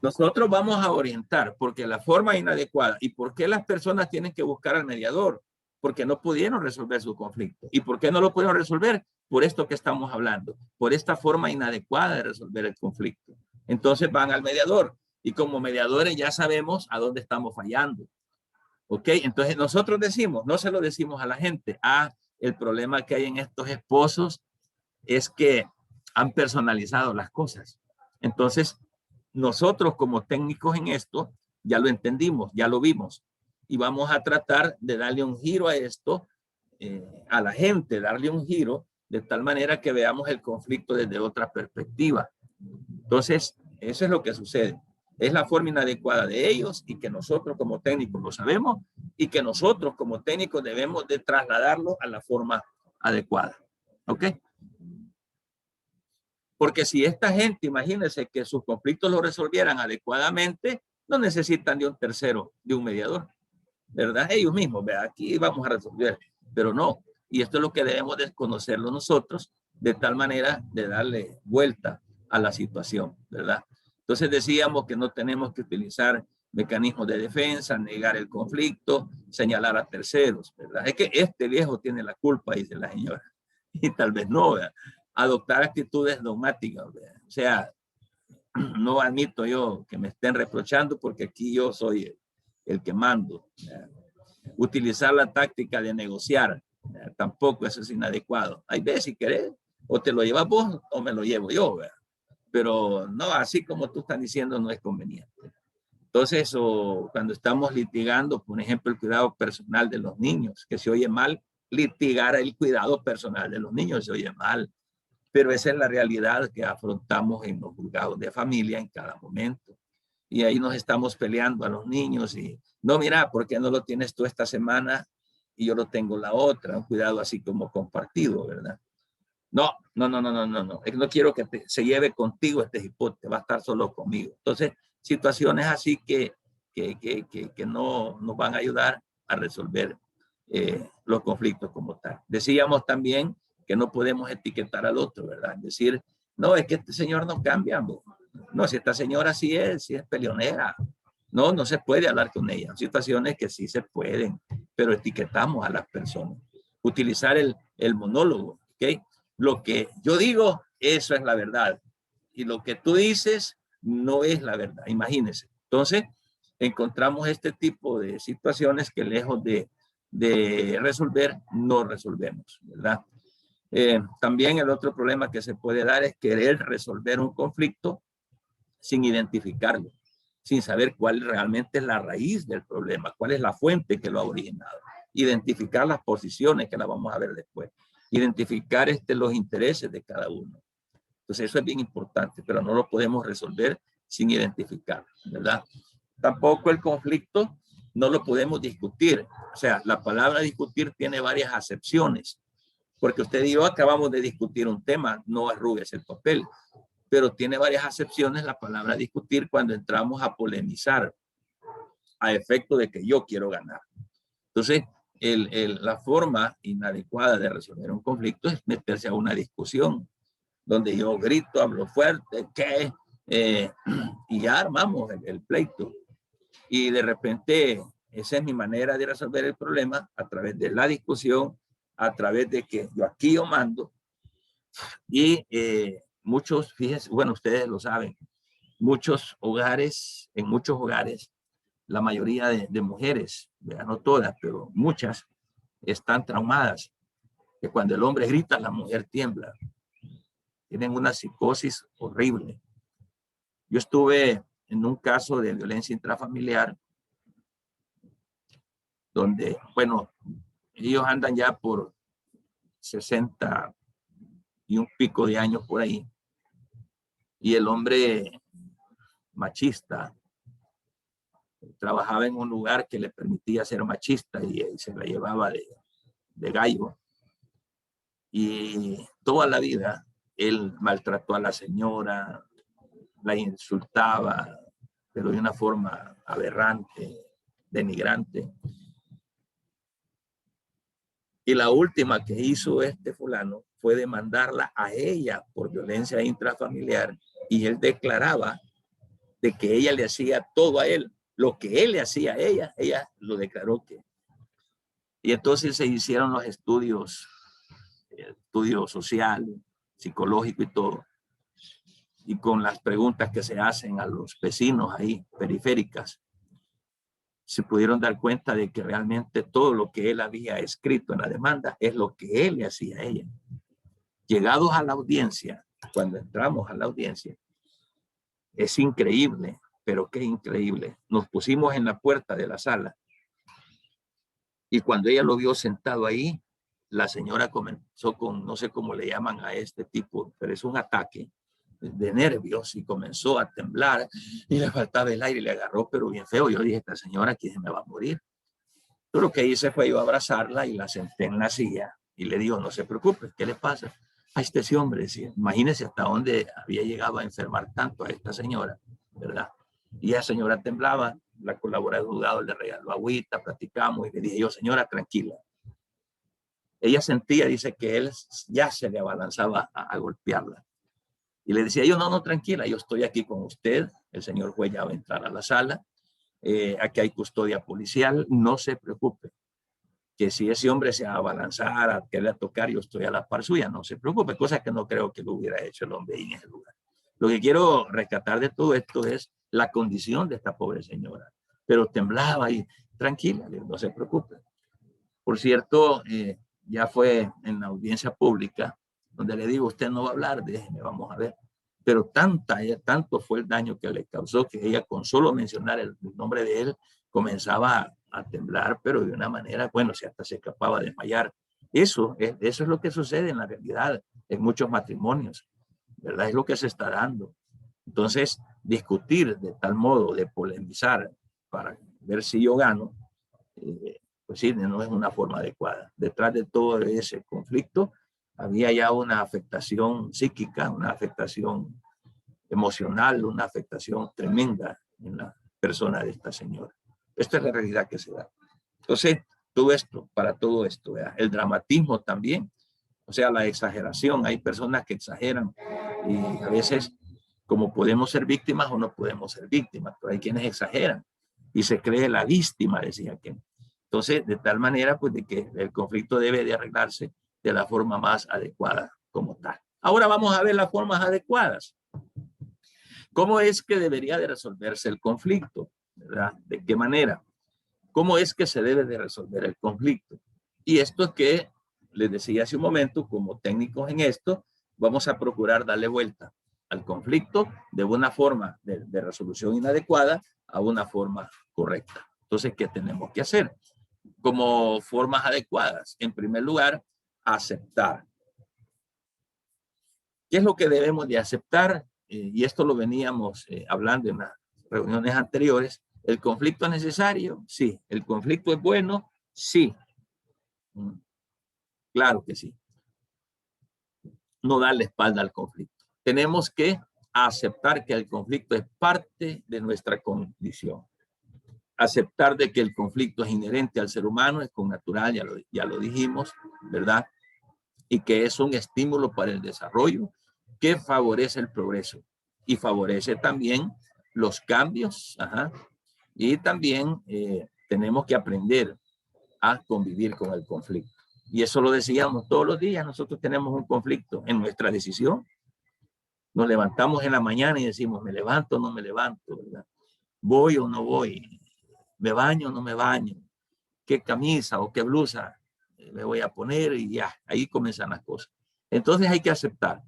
Nosotros vamos a orientar porque la forma inadecuada y por qué las personas tienen que buscar al mediador, porque no pudieron resolver su conflicto. ¿Y por qué no lo pudieron resolver? Por esto que estamos hablando, por esta forma inadecuada de resolver el conflicto. Entonces van al mediador y como mediadores ya sabemos a dónde estamos fallando. ¿Ok? Entonces nosotros decimos, no se lo decimos a la gente, el problema que hay en estos esposos es que han personalizado las cosas. Entonces, nosotros como técnicos en esto ya lo entendimos, ya lo vimos y vamos a tratar de darle un giro a esto, a la gente, darle un giro de tal manera que veamos el conflicto desde otra perspectiva. Entonces, eso es lo que sucede. Es la forma inadecuada de ellos y que nosotros como técnicos lo sabemos y que nosotros como técnicos debemos de trasladarlo a la forma adecuada. ¿Ok? Porque si esta gente, imagínense que sus conflictos lo resolvieran adecuadamente, no necesitan de un tercero, de un mediador, ¿verdad? Ellos mismos, ¿verdad? Aquí vamos a resolver, pero no. Y esto es lo que debemos de conocerlo nosotros, de tal manera de darle vuelta a la situación, ¿verdad? Entonces decíamos que no tenemos que utilizar mecanismos de defensa, negar el conflicto, señalar a terceros, ¿verdad? Es que este viejo tiene la culpa, dice la señora, y tal vez no, ¿verdad? Adoptar actitudes dogmáticas, ¿verdad? O sea, no admito yo que me estén reprochando porque aquí yo soy el que mando, ¿verdad? Utilizar la táctica de negociar, ¿verdad? Tampoco eso es inadecuado. Hay veces, si querés, o te lo llevas vos o me lo llevo yo, ¿verdad? Pero no, así como tú estás diciendo, no es conveniente. Entonces, cuando estamos litigando, por ejemplo, el cuidado personal de los niños, que se oye mal, litigar el cuidado personal de los niños se oye mal, pero esa es la realidad que afrontamos en los juzgados de familia en cada momento. Y ahí nos estamos peleando a los niños y, no, mira, ¿por qué no lo tienes tú esta semana y yo lo tengo la otra? Un cuidado así como compartido, ¿verdad? No. No quiero que se lleve contigo este hipote, va a estar solo conmigo. Entonces, situaciones así que no nos van a ayudar a resolver los conflictos como tal. Decíamos también que no podemos etiquetar al otro, ¿verdad? Decir, no, es que este señor no cambia, bro. No, si esta señora sí es peleonera. No se puede hablar con ella. Situaciones que sí se pueden, pero etiquetamos a las personas. Utilizar el monólogo, ¿ok? Lo que yo digo, eso es la verdad. Y lo que tú dices no es la verdad. Imagínense. Entonces, encontramos este tipo de situaciones que lejos de resolver, no resolvemos, ¿verdad? También el otro problema que se puede dar es querer resolver un conflicto sin identificarlo, sin saber cuál realmente es la raíz del problema, cuál es la fuente que lo ha originado. Identificar las posiciones, que las vamos a ver después. Identificar los intereses de cada uno. Entonces eso es bien importante, pero no lo podemos resolver sin identificar, ¿verdad? Tampoco el conflicto no lo podemos discutir. O sea, la palabra discutir tiene varias acepciones, porque usted y yo acabamos de discutir un tema, no arrugues el papel, pero tiene varias acepciones la palabra discutir cuando entramos a polemizar a efecto de que yo quiero ganar. Entonces, la forma inadecuada de resolver un conflicto es meterse a una discusión donde yo grito, hablo fuerte, y ya armamos el pleito. Y de repente, esa es mi manera de resolver el problema, a través de la discusión, a través de que yo mando. Y muchos, fíjense, bueno, ustedes lo saben, en muchos hogares, la mayoría de mujeres, no todas, pero muchas, están traumadas, que cuando el hombre grita, la mujer tiembla. Tienen una psicosis horrible. Yo estuve en un caso de violencia intrafamiliar, donde, bueno, ellos andan ya por 60 y un pico de años por ahí, y el hombre machista trabajaba en un lugar que le permitía ser machista y se la llevaba de gallo. Y toda la vida él maltrató a la señora, la insultaba, pero de una forma aberrante, denigrante. Y la última que hizo este fulano fue demandarla a ella por violencia intrafamiliar, y él declaraba de que ella le hacía todo a él. Lo que él le hacía a ella lo declaró que. Y entonces se hicieron los estudio social, psicológico y todo. Y con las preguntas que se hacen a los vecinos ahí, periféricas, se pudieron dar cuenta de que realmente todo lo que él había escrito en la demanda es lo que él le hacía a ella. Llegados a la audiencia, cuando entramos a la audiencia, es increíble, pero qué increíble. Nos pusimos en la puerta de la sala y cuando ella lo vio sentado ahí, la señora comenzó con, no sé cómo le llaman a este tipo, pero es un ataque de nervios, y comenzó a temblar y le faltaba el aire y le agarró, pero bien feo. Yo dije, esta señora aquí se me va a morir. Todo lo que hice fue yo abrazarla y la senté en la silla y le digo, no se preocupe, ¿qué le pasa a este hombre? Sí, imagínese hasta dónde había llegado a enfermar tanto a esta señora, ¿verdad? Y la señora temblaba, la colaboradora del juzgado le regaló agüita, platicamos y le dije yo, señora, tranquila. Ella sentía, dice, que él ya se le abalanzaba a golpearla. Y le decía yo, no, tranquila, yo estoy aquí con usted, el señor juez ya va a entrar a la sala, aquí hay custodia policial, no se preocupe, que si ese hombre se va a abalanzar, a querer tocar, yo estoy a la par suya, no se preocupe, cosa que no creo que lo hubiera hecho el hombre ahí en ese lugar. Lo que quiero rescatar de todo esto es la condición de esta pobre señora, pero temblaba y tranquila, no se preocupe. Por cierto, ya fue en la audiencia pública, donde le digo, usted no va a hablar, déjeme, vamos a ver. Pero tanto fue el daño que le causó que ella con solo mencionar el nombre de él comenzaba a temblar, pero de una manera, bueno, si hasta se escapaba de desmayar. Eso es lo que sucede en la realidad en muchos matrimonios, ¿verdad? Es lo que se está dando. Entonces, discutir de tal modo, de polemizar para ver si yo gano, pues sí, no es una forma adecuada. Detrás de todo ese conflicto había ya una afectación psíquica, una afectación emocional, una afectación tremenda en la persona de esta señora. Esta es la realidad que se da. Entonces, todo esto, para todo esto, ¿verdad? El dramatismo también, o sea, la exageración. Hay personas que exageran y a veces, como podemos ser víctimas o no podemos ser víctimas, pero hay quienes exageran y se cree la víctima, decía que. Entonces, de tal manera, pues, de que el conflicto debe de arreglarse de la forma más adecuada como tal. Ahora vamos a ver las formas adecuadas. ¿Cómo es que debería de resolverse el conflicto? ¿Verdad? ¿De qué manera? ¿Cómo es que se debe de resolver el conflicto? Y esto es que les decía hace un momento, como técnicos en esto, vamos a procurar darle vuelta al conflicto de una forma de resolución inadecuada a una forma correcta. Entonces, ¿qué tenemos que hacer? Como formas adecuadas. En primer lugar, aceptar. ¿Qué es lo que debemos de aceptar? Y esto lo veníamos hablando en las reuniones anteriores. ¿El conflicto es necesario? Sí. ¿El conflicto es bueno? Sí. Claro que sí. No darle espalda al conflicto. Tenemos que aceptar que el conflicto es parte de nuestra condición. Aceptar de que el conflicto es inherente al ser humano, es connatural, ya lo dijimos, ¿verdad? Y que es un estímulo para el desarrollo que favorece el progreso y favorece también los cambios. Y también tenemos que aprender a convivir con el conflicto. Y eso lo decíamos todos los días. Nosotros tenemos un conflicto en nuestra decisión. Nos levantamos en la mañana y decimos, ¿me levanto o no me levanto? ¿Verdad? ¿Voy o no voy? ¿Me baño o no me baño? ¿Qué camisa o qué blusa me voy a poner? Y ya, ahí comienzan las cosas. Entonces hay que aceptar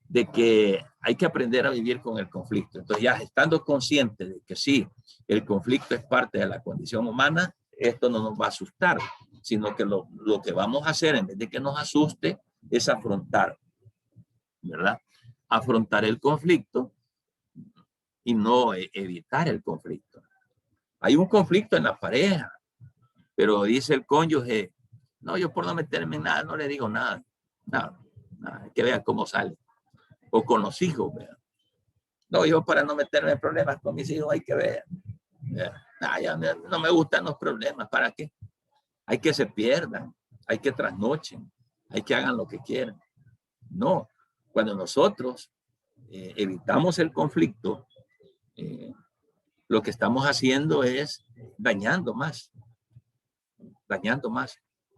de que hay que aprender a vivir con el conflicto. Entonces ya estando consciente de que sí, el conflicto es parte de la condición humana, esto no nos va a asustar, sino que lo que vamos a hacer en vez de que nos asuste es afrontar, ¿verdad? Afrontar el conflicto y no evitar el conflicto. Hay un conflicto en la pareja, pero dice el cónyuge, no, yo por no meterme en nada, no le digo nada, nada, que vean cómo sale. O con los hijos, vean. No, yo para no meterme en problemas con mis hijos hay que ver. Ya no me gustan los problemas, ¿para qué? Hay que se pierdan, hay que trasnochen, hay que hagan lo que quieran. No, cuando nosotros evitamos el conflicto, lo que estamos haciendo es dañando más.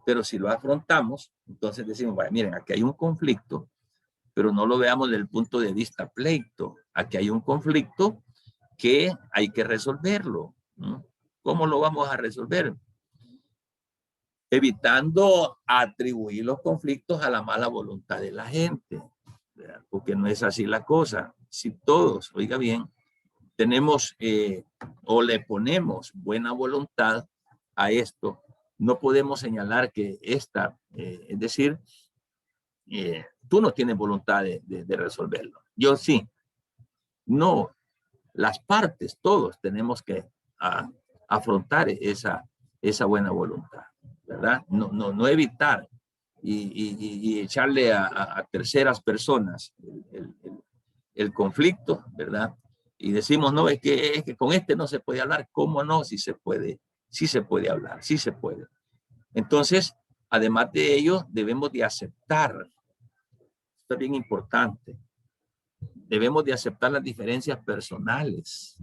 Pero si lo afrontamos, entonces decimos, bueno, miren, aquí hay un conflicto, pero no lo veamos desde el punto de vista pleito. Aquí hay un conflicto que hay que resolverlo. ¿Cómo lo vamos a resolver? Evitando atribuir los conflictos a la mala voluntad de la gente, ¿verdad? Porque no es así la cosa. Si todos, oiga bien, tenemos o le ponemos buena voluntad a esto, no podemos señalar que esta, es decir, tú no tienes voluntad de resolverlo. Yo sí. No, las partes, todos tenemos que afrontar esa buena voluntad, ¿verdad? No evitar y echarle a terceras personas el conflicto, ¿verdad? Y decimos, no, es que con este no se puede hablar. ¿Cómo no? Sí se puede hablar, sí se puede. Entonces, además de ello, debemos de aceptar, esto es bien importante, debemos de aceptar las diferencias personales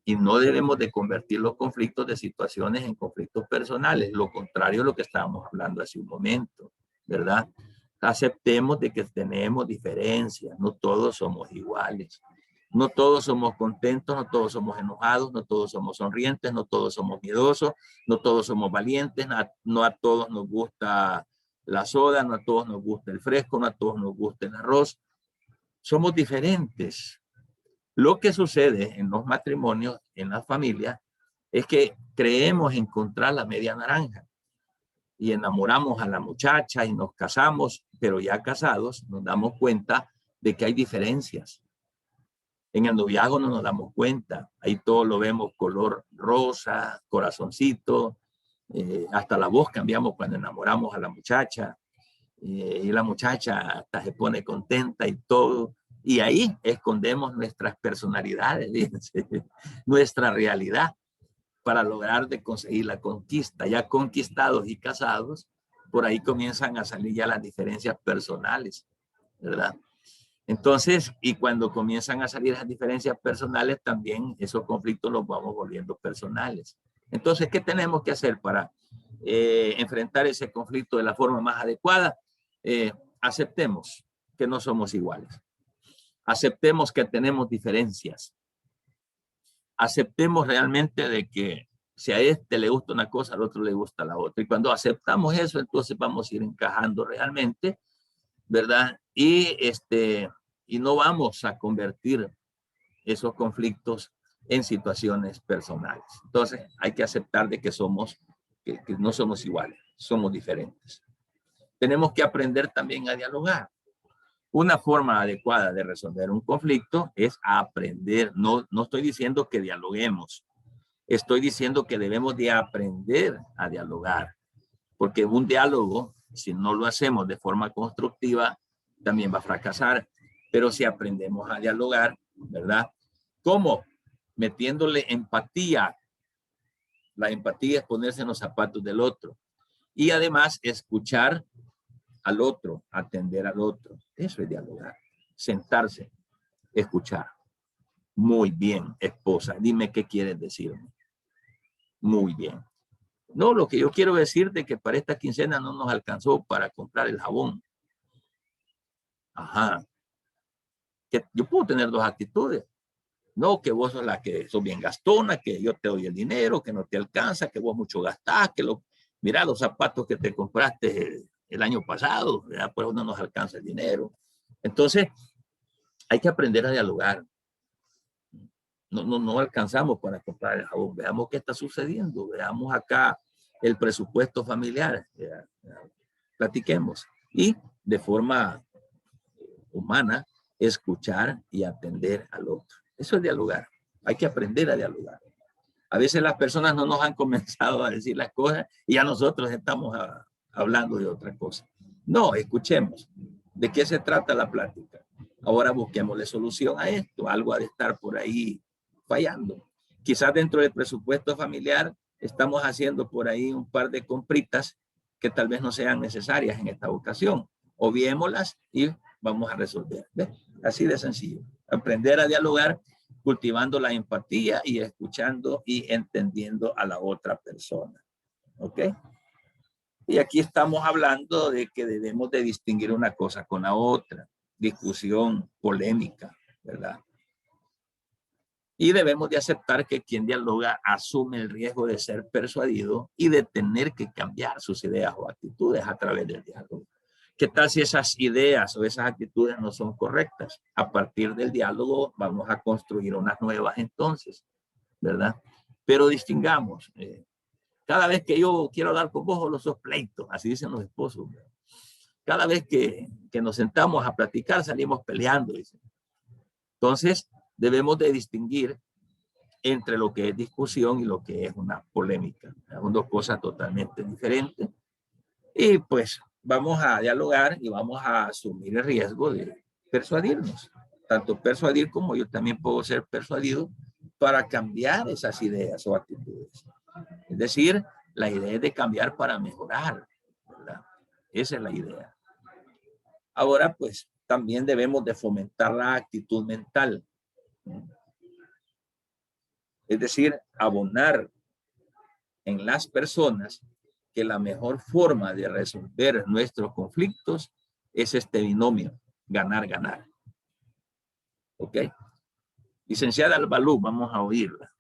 y no debemos de convertir los conflictos de situaciones en conflictos personales. Lo contrario a lo que estábamos hablando hace un momento, ¿verdad? Aceptemos de que tenemos diferencias, no todos somos iguales. No todos somos contentos, no todos somos enojados, no todos somos sonrientes, no todos somos miedosos, no todos somos valientes, no a todos nos gusta la soda, no a todos nos gusta el fresco, no a todos nos gusta el arroz. Somos diferentes. Lo que sucede en los matrimonios, en las familias, es que creemos encontrar la media naranja y enamoramos a la muchacha y nos casamos, pero ya casados nos damos cuenta de que hay diferencias. En el noviazgo no nos damos cuenta, ahí todo lo vemos color rosa, corazoncito, hasta la voz cambiamos cuando enamoramos a la muchacha, y la muchacha hasta se pone contenta y todo. Y ahí escondemos nuestras personalidades, fíjense, nuestra realidad para lograr de conseguir la conquista. Ya conquistados y casados, por ahí comienzan a salir ya las diferencias personales, ¿verdad? Entonces, y cuando comienzan a salir las diferencias personales, también esos conflictos los vamos volviendo personales. Entonces, ¿qué tenemos que hacer para enfrentar ese conflicto de la forma más adecuada? Aceptemos que no somos iguales. Aceptemos que tenemos diferencias. Aceptemos realmente de que si a este le gusta una cosa, al otro le gusta la otra. Y cuando aceptamos eso, entonces vamos a ir encajando realmente, ¿verdad? Y no vamos a convertir esos conflictos en situaciones personales. Entonces hay que aceptar de que que no somos iguales, somos diferentes. Tenemos que aprender también a dialogar. Una forma adecuada de resolver un conflicto es aprender. No estoy diciendo que dialoguemos. Estoy diciendo que debemos de aprender a dialogar. Porque un diálogo, si no lo hacemos de forma constructiva, también va a fracasar. Pero si aprendemos a dialogar, ¿verdad? ¿Cómo? Metiéndole empatía. La empatía es ponerse en los zapatos del otro. Y además escuchar al otro, atender al otro. Eso es dialogar. Sentarse, escuchar. Muy bien, esposa. Dime qué quieres decirme. Muy bien. No, lo que yo quiero decirte es que para esta quincena no nos alcanzó para comprar el jabón. Ajá. Que yo puedo tener dos actitudes. No, que vos sos la que sos bien gastona, que yo te doy el dinero, que no te alcanza, que vos mucho gastás, que mira los zapatos que te compraste el año pasado, ¿verdad? Pues no nos alcanza el dinero. Entonces, hay que aprender a dialogar. No alcanzamos para comprar el jabón. Veamos qué está sucediendo. Veamos acá el presupuesto familiar. Platiquemos. Y de forma humana, escuchar y atender al otro. Eso es dialogar. Hay que aprender a dialogar. A veces las personas no nos han comenzado a decir las cosas y ya nosotros estamos hablando de otra cosa. No, escuchemos. ¿De qué se trata la plática? Ahora busquémosle solución a esto. Algo ha de estar por ahí fallando. Quizás dentro del presupuesto familiar estamos haciendo por ahí un par de compritas que tal vez no sean necesarias en esta ocasión. Obviémoslas y vamos a resolver. ¿Ves? Así de sencillo. Aprender a dialogar cultivando la empatía y escuchando y entendiendo a la otra persona. ¿Ok? Y aquí estamos hablando de que debemos de distinguir una cosa con la otra. Discusión, polémica, ¿verdad? Y debemos de aceptar que quien dialoga asume el riesgo de ser persuadido y de tener que cambiar sus ideas o actitudes a través del diálogo. ¿Qué tal si esas ideas o esas actitudes no son correctas? A partir del diálogo vamos a construir unas nuevas entonces, ¿verdad? Pero distingamos. Cada vez que yo quiero hablar con vos, los sos pleitos, así dicen los esposos. ¿Verdad? Cada vez que nos sentamos a platicar, salimos peleando, dicen. Entonces, debemos de distinguir entre lo que es discusión y lo que es una polémica. Son dos cosas totalmente diferentes. Y pues vamos a dialogar y vamos a asumir el riesgo de persuadirnos. Tanto persuadir como yo también puedo ser persuadido para cambiar esas ideas o actitudes. Es decir, la idea es de cambiar para mejorar, ¿verdad? Esa es la idea. Ahora, pues, también debemos de fomentar la actitud mental. Es decir, abonar en las personas que la mejor forma de resolver nuestros conflictos es este binomio, ganar, ganar. ¿Ok? Licenciada Albalú, vamos a oírla.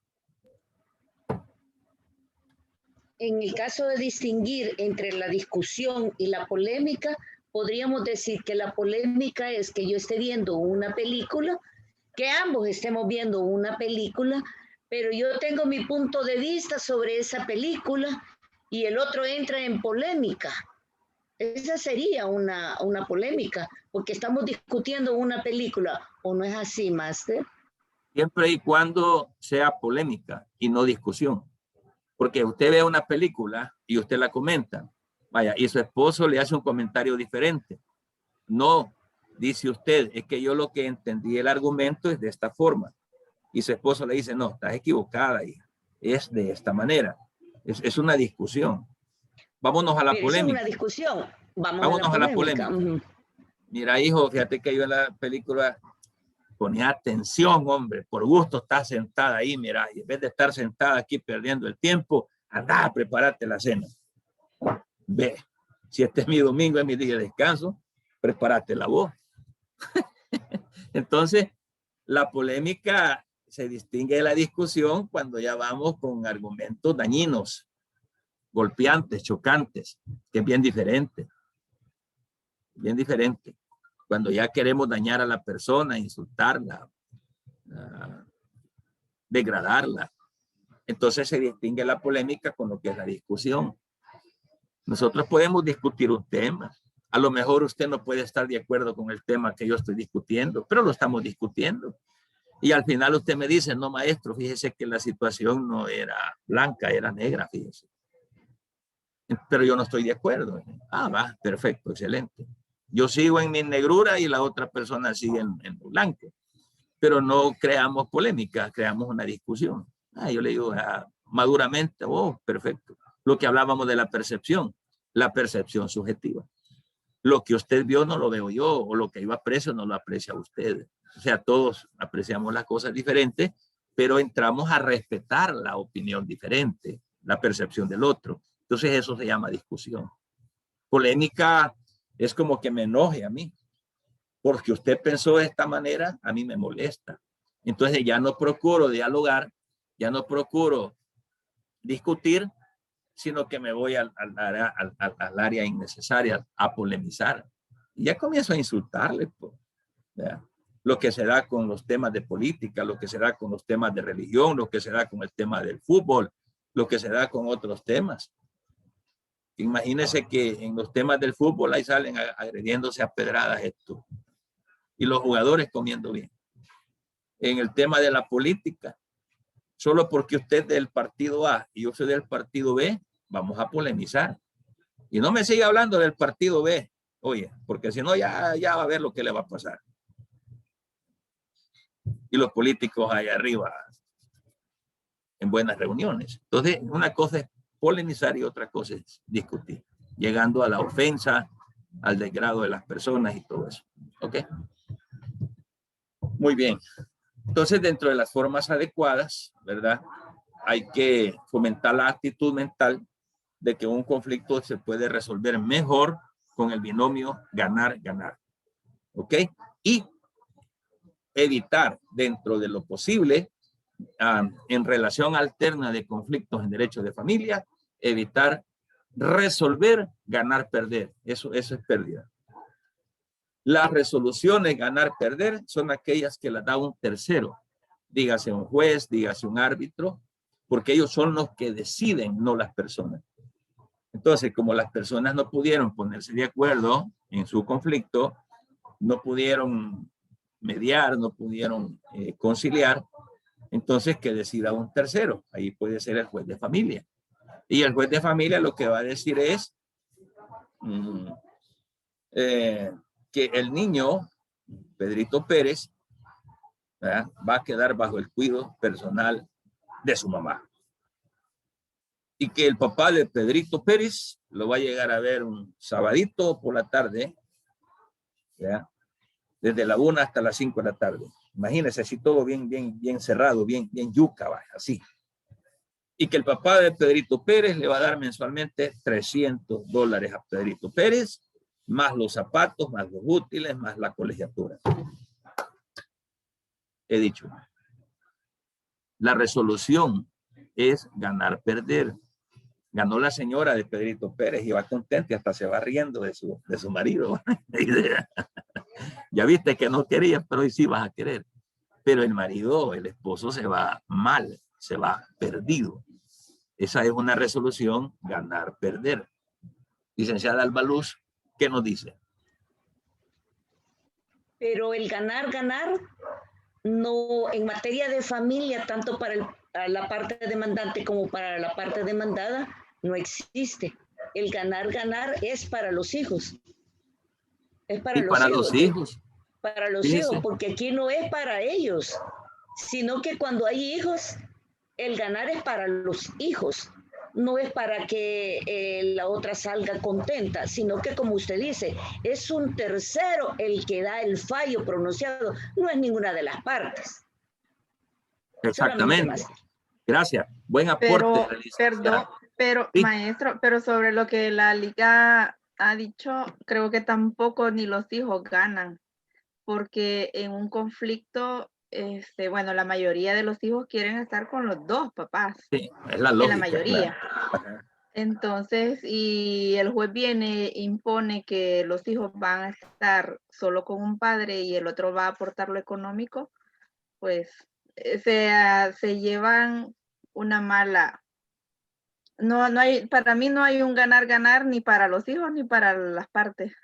En el caso de distinguir entre la discusión y la polémica, podríamos decir que la polémica es que yo esté viendo una película, que ambos estemos viendo una película, pero yo tengo mi punto de vista sobre esa película y el otro entra en polémica. Esa sería una polémica, porque estamos discutiendo una película, ¿o no es así, Máster? Siempre y cuando sea polémica y no discusión. Porque usted ve una película y usted la comenta, vaya, y su esposo le hace un comentario diferente. No, dice usted, es que yo lo que entendí el argumento es de esta forma. Y su esposo le dice, no, estás equivocada, hija. Es de esta manera. Es una discusión. Vámonos a la polémica. Es una discusión. Vámonos a la polémica. Mira, hijo, fíjate que yo en la película ponía atención, hombre, por gusto estás sentada ahí, mira, y en vez de estar sentada aquí perdiendo el tiempo, anda a prepararte la cena. Ve, si este es mi domingo, es mi día de descanso, prepárate la voz. Entonces, la polémica se distingue de la discusión cuando ya vamos con argumentos dañinos, golpeantes, chocantes, que es bien diferente. Bien diferente. Cuando ya queremos dañar a la persona, insultarla, degradarla. Entonces se distingue la polémica con lo que es la discusión. Nosotros podemos discutir un tema. A lo mejor usted no puede estar de acuerdo con el tema que yo estoy discutiendo, pero lo estamos discutiendo. Y al final usted me dice, no, maestro, fíjese que la situación no era blanca, era negra, fíjese. Pero yo no estoy de acuerdo. Ah, va, perfecto, excelente. Yo sigo en mi negrura y la otra persona sigue en blanco. Pero no creamos polémica, creamos una discusión. Yo le digo maduramente, oh, perfecto. Lo que hablábamos de la percepción subjetiva. Lo que usted vio no lo veo yo, o lo que yo aprecio no lo aprecia usted. O sea, todos apreciamos las cosas diferentes, pero entramos a respetar la opinión diferente, la percepción del otro. Entonces eso se llama discusión. Polémica es como que me enoje a mí, porque usted pensó de esta manera, a mí me molesta. Entonces ya no procuro dialogar, ya no procuro discutir, sino que me voy al área innecesaria a polemizar. Y ya comienzo a insultarle. Pues, lo que se da con los temas de política, lo que se da con los temas de religión, lo que se da con el tema del fútbol, lo que se da con otros temas. Imagínense que en los temas del fútbol ahí salen agrediéndose a pedradas esto. Y los jugadores comiendo bien. En el tema de la política, solo porque usted es del partido A y yo soy del partido B, vamos a polemizar. Y no me siga hablando del partido B, oye, porque si no ya va a ver lo que le va a pasar. Y los políticos allá arriba en buenas reuniones. Entonces, una cosa es polemizar y otra cosa es discutir, llegando a la ofensa, al degrado de las personas y todo eso. ¿Ok? Muy bien. Entonces, dentro de las formas adecuadas, ¿verdad? Hay que fomentar la actitud mental de que un conflicto se puede resolver mejor con el binomio ganar-ganar. ¿Ok? Y evitar, dentro de lo posible, en relación alterna de conflictos en derecho de familia, evitar resolver ganar-perder. Eso es pérdida. Las resoluciones ganar-perder son aquellas que las da un tercero, dígase un juez, dígase un árbitro, porque ellos son los que deciden, no las personas. Entonces, como las personas no pudieron ponerse de acuerdo en su conflicto, no pudieron mediar, no pudieron conciliar, entonces que decida un tercero. Ahí puede ser el juez de familia. Y el juez de familia lo que va a decir es que el niño, Pedrito Pérez, ¿verdad?, va a quedar bajo el cuidado personal de su mamá. Y que el papá de Pedrito Pérez lo va a llegar a ver un sabadito por la tarde, ¿ya?, desde la 1 hasta las 5 de la tarde. Imagínense así todo bien cerrado, bien yuca, vaya, así. Y que el papá de Pedrito Pérez le va a dar mensualmente $300 a Pedrito Pérez, más los zapatos, más los útiles, más la colegiatura. He dicho. La resolución es ganar, perder. Ganó la señora de Pedrito Pérez y va contenta y hasta se va riendo de su marido. Ya viste que no querías, pero hoy sí vas a querer. Pero el marido, el esposo se va mal, se va perdido. Esa es una resolución, ganar, perder. Licenciada Alba Luz, ¿qué nos dice? Pero el ganar, no, en materia de familia, tanto para la parte demandante como para la parte demandada, no existe. El ganar es para los hijos. Es para los hijos. Para los hijos, porque aquí no es para ellos, sino que cuando hay hijos, el ganar es para los hijos. No es para que la otra salga contenta, sino que, como usted dice, es un tercero el que da el fallo pronunciado, no es ninguna de las partes. Exactamente. Gracias. Buen aporte. Pero sí. Maestro, pero sobre lo que la liga ha dicho, creo que tampoco ni los hijos ganan, porque en un conflicto, bueno, la mayoría de los hijos quieren estar con los dos papás. Sí, es la lógica. En la mayoría. Claro. Entonces, y el juez viene, impone que los hijos van a estar solo con un padre y el otro va a aportar lo económico, pues se llevan una mala. No hay, para mí no hay un ganar ni para los hijos ni para las partes.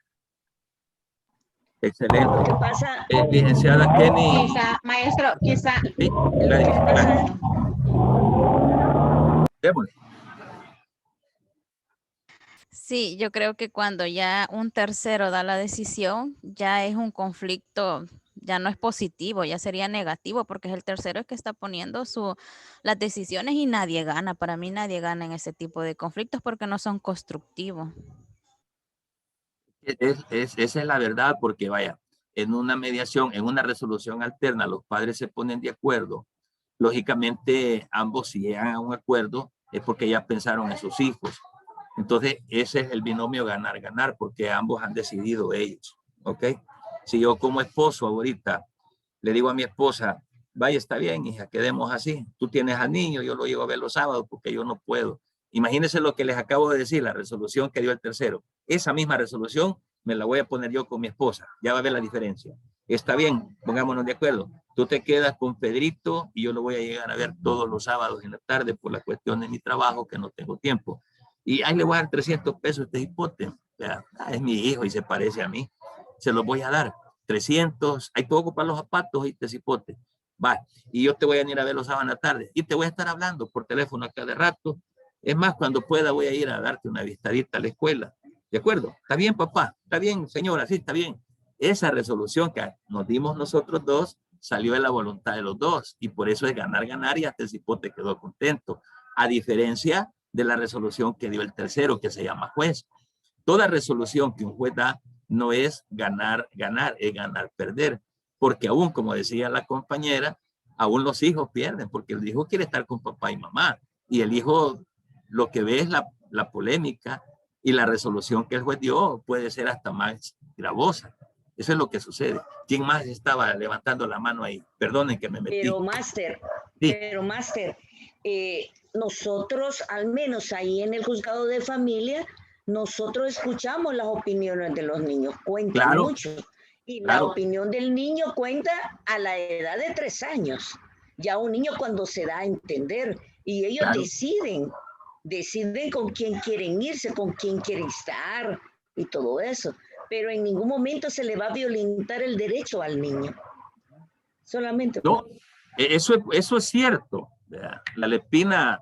Excelente. ¿Qué pasa? Licenciada Kenny. Maestro, quizá. Sí, démosle. Sí, yo creo que cuando ya un tercero da la decisión, ya es un conflicto, ya no es positivo, ya sería negativo, porque es el tercero el que está poniendo las decisiones y nadie gana. Para mí nadie gana en ese tipo de conflictos porque no son constructivos. Esa es la verdad, porque vaya, en una mediación, en una resolución alterna, los padres se ponen de acuerdo. Lógicamente, ambos si llegan a un acuerdo es porque ya pensaron en sus hijos. Entonces, ese es el binomio ganar, porque ambos han decidido ellos, ¿ok? Si yo como esposo ahorita le digo a mi esposa, vaya, está bien, hija, quedemos así. Tú tienes al niño, yo lo llevo a ver los sábados porque yo no puedo. Imagínense lo que les acabo de decir, la resolución que dio el tercero. Esa misma resolución me la voy a poner yo con mi esposa. Ya va a ver la diferencia. Está bien, pongámonos de acuerdo. Tú te quedas con Pedrito y yo lo voy a llegar a ver todos los sábados en la tarde por la cuestión de mi trabajo, que no tengo tiempo. Y ahí le voy a dar 300 pesos a este hipote. Es mi hijo y se parece a mí. Se los voy a dar. 300. Hay poco para los zapatos y este cipote. Va. Y yo te voy a ir a ver los sábados en la tarde. Y te voy a estar hablando por teléfono a cada rato. Es más, cuando pueda voy a ir a darte una vistadita a la escuela. ¿De acuerdo? ¿Está bien, papá? ¿Está bien, señora? Sí, está bien. Esa resolución que nos dimos nosotros dos salió de la voluntad de los dos. Y por eso es ganar y hasta el cipote quedó contento. A diferencia de la resolución que dio el tercero, que se llama juez. Toda resolución que un juez da no es ganar, es ganar, perder. Porque aún, como decía la compañera, aún los hijos pierden, porque el hijo quiere estar con papá y mamá. Y el hijo lo que ve es la polémica y la resolución que el juez dio puede ser hasta más gravosa. Eso es lo que sucede. ¿Quién más estaba levantando la mano ahí? Perdonen que me metí. Pero, máster, nosotros, al menos ahí en el juzgado de familia, nosotros escuchamos las opiniones de los niños, cuentan mucho. Y la opinión del niño cuenta a la edad de 3 años. Ya un niño cuando se da a entender y ellos deciden con quién quieren irse, con quién quieren estar y todo eso. Pero en ningún momento se le va a violentar el derecho al niño. Solamente. No, eso es cierto. La Lepina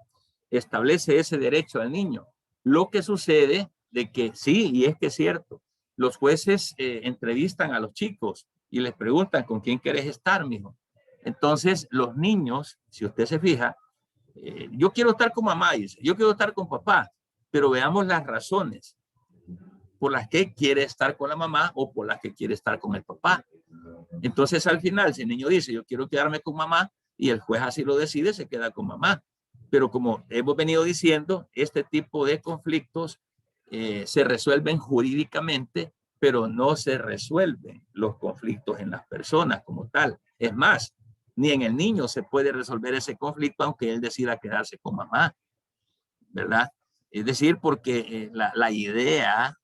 establece ese derecho al niño. Lo que sucede de que sí, y es que es cierto, los jueces entrevistan a los chicos y les preguntan con quién quieres estar, mijo. Entonces, los niños, si usted se fija, yo quiero estar con mamá, dice, yo quiero estar con papá, pero veamos las razones por las que quiere estar con la mamá o por las que quiere estar con el papá. Entonces al final, si el niño dice, yo quiero quedarme con mamá, y el juez así lo decide, se queda con mamá. Pero como hemos venido diciendo, este tipo de conflictos se resuelven jurídicamente, pero no se resuelven los conflictos en las personas como tal. Es más, ni en el niño se puede resolver ese conflicto aunque él decida quedarse con mamá, ¿verdad? Es decir, porque la idea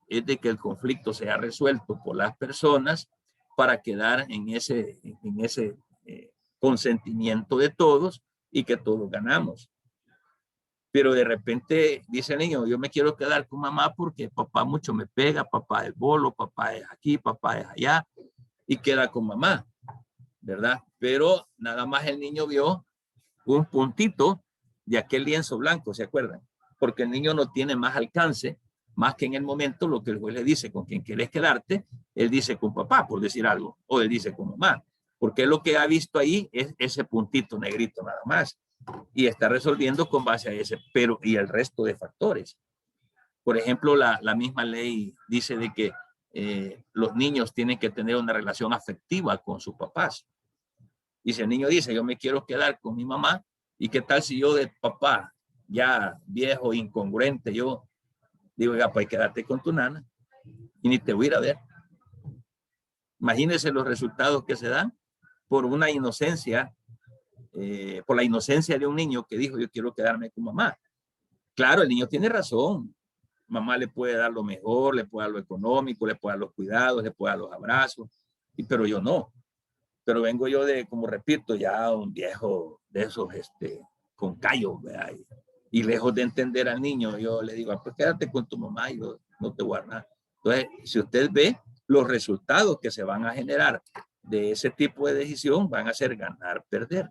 es de que el conflicto sea resuelto por las personas para quedar en ese consentimiento de todos y que todos ganamos. Pero de repente dice el niño, yo me quiero quedar con mamá porque papá mucho me pega, papá es bolo, papá es aquí, papá es allá, y queda con mamá, ¿verdad? Pero nada más el niño vio un puntito de aquel lienzo blanco, ¿se acuerdan? Porque el niño no tiene más alcance, más que en el momento lo que el juez le dice, con quien quieres quedarte, él dice con papá, por decir algo, o él dice con mamá, porque lo que ha visto ahí es ese puntito negrito nada más, y está resolviendo con base a ese, pero y el resto de factores. Por ejemplo, la misma ley dice de que los niños tienen que tener una relación afectiva con sus papás. Y si el niño dice, yo me quiero quedar con mi mamá, ¿y qué tal si yo de papá, ya viejo, incongruente, yo digo, ya, pues quédate con tu nana y ni te voy a ir a ver? Imagínense los resultados que se dan por una inocencia, por la inocencia de un niño que dijo, yo quiero quedarme con mamá. Claro, el niño tiene razón. Mamá le puede dar lo mejor, le puede dar lo económico, le puede dar los cuidados, le puede dar los abrazos, pero yo no. Pero vengo yo de, como repito, ya un viejo de esos, con callos, ¿verdad? Y lejos de entender al niño, yo le digo, pues quédate con tu mamá, y yo no te voy a dar nada. Entonces, si usted ve los resultados que se van a generar de ese tipo de decisión, van a ser ganar, perder,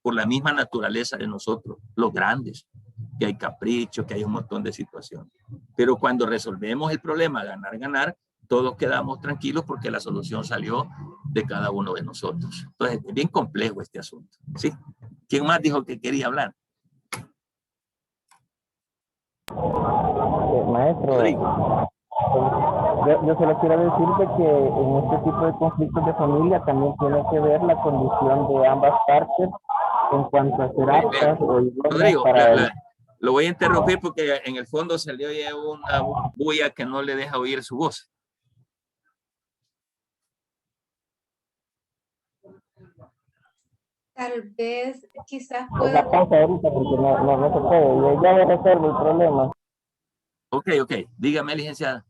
por la misma naturaleza de nosotros, los grandes, que hay caprichos, que hay un montón de situaciones. Pero cuando resolvemos el problema, ganar, ganar, todos quedamos tranquilos porque la solución salió de cada uno de nosotros. Entonces, es bien complejo este asunto. ¿Sí? ¿Quién más dijo que quería hablar? Maestro, yo solo quiero decirte que en este tipo de conflictos de familia también tiene que ver la condición de ambas partes en cuanto a ser aptas o Rodrigo, para lo voy a interrumpir porque en el fondo salió ya una bulla que no le deja oír su voz. Tal vez, quizás esa pueda... pausa ahorita porque no se puede. Ya resuelvo el problema. Ok. Dígame, licenciada.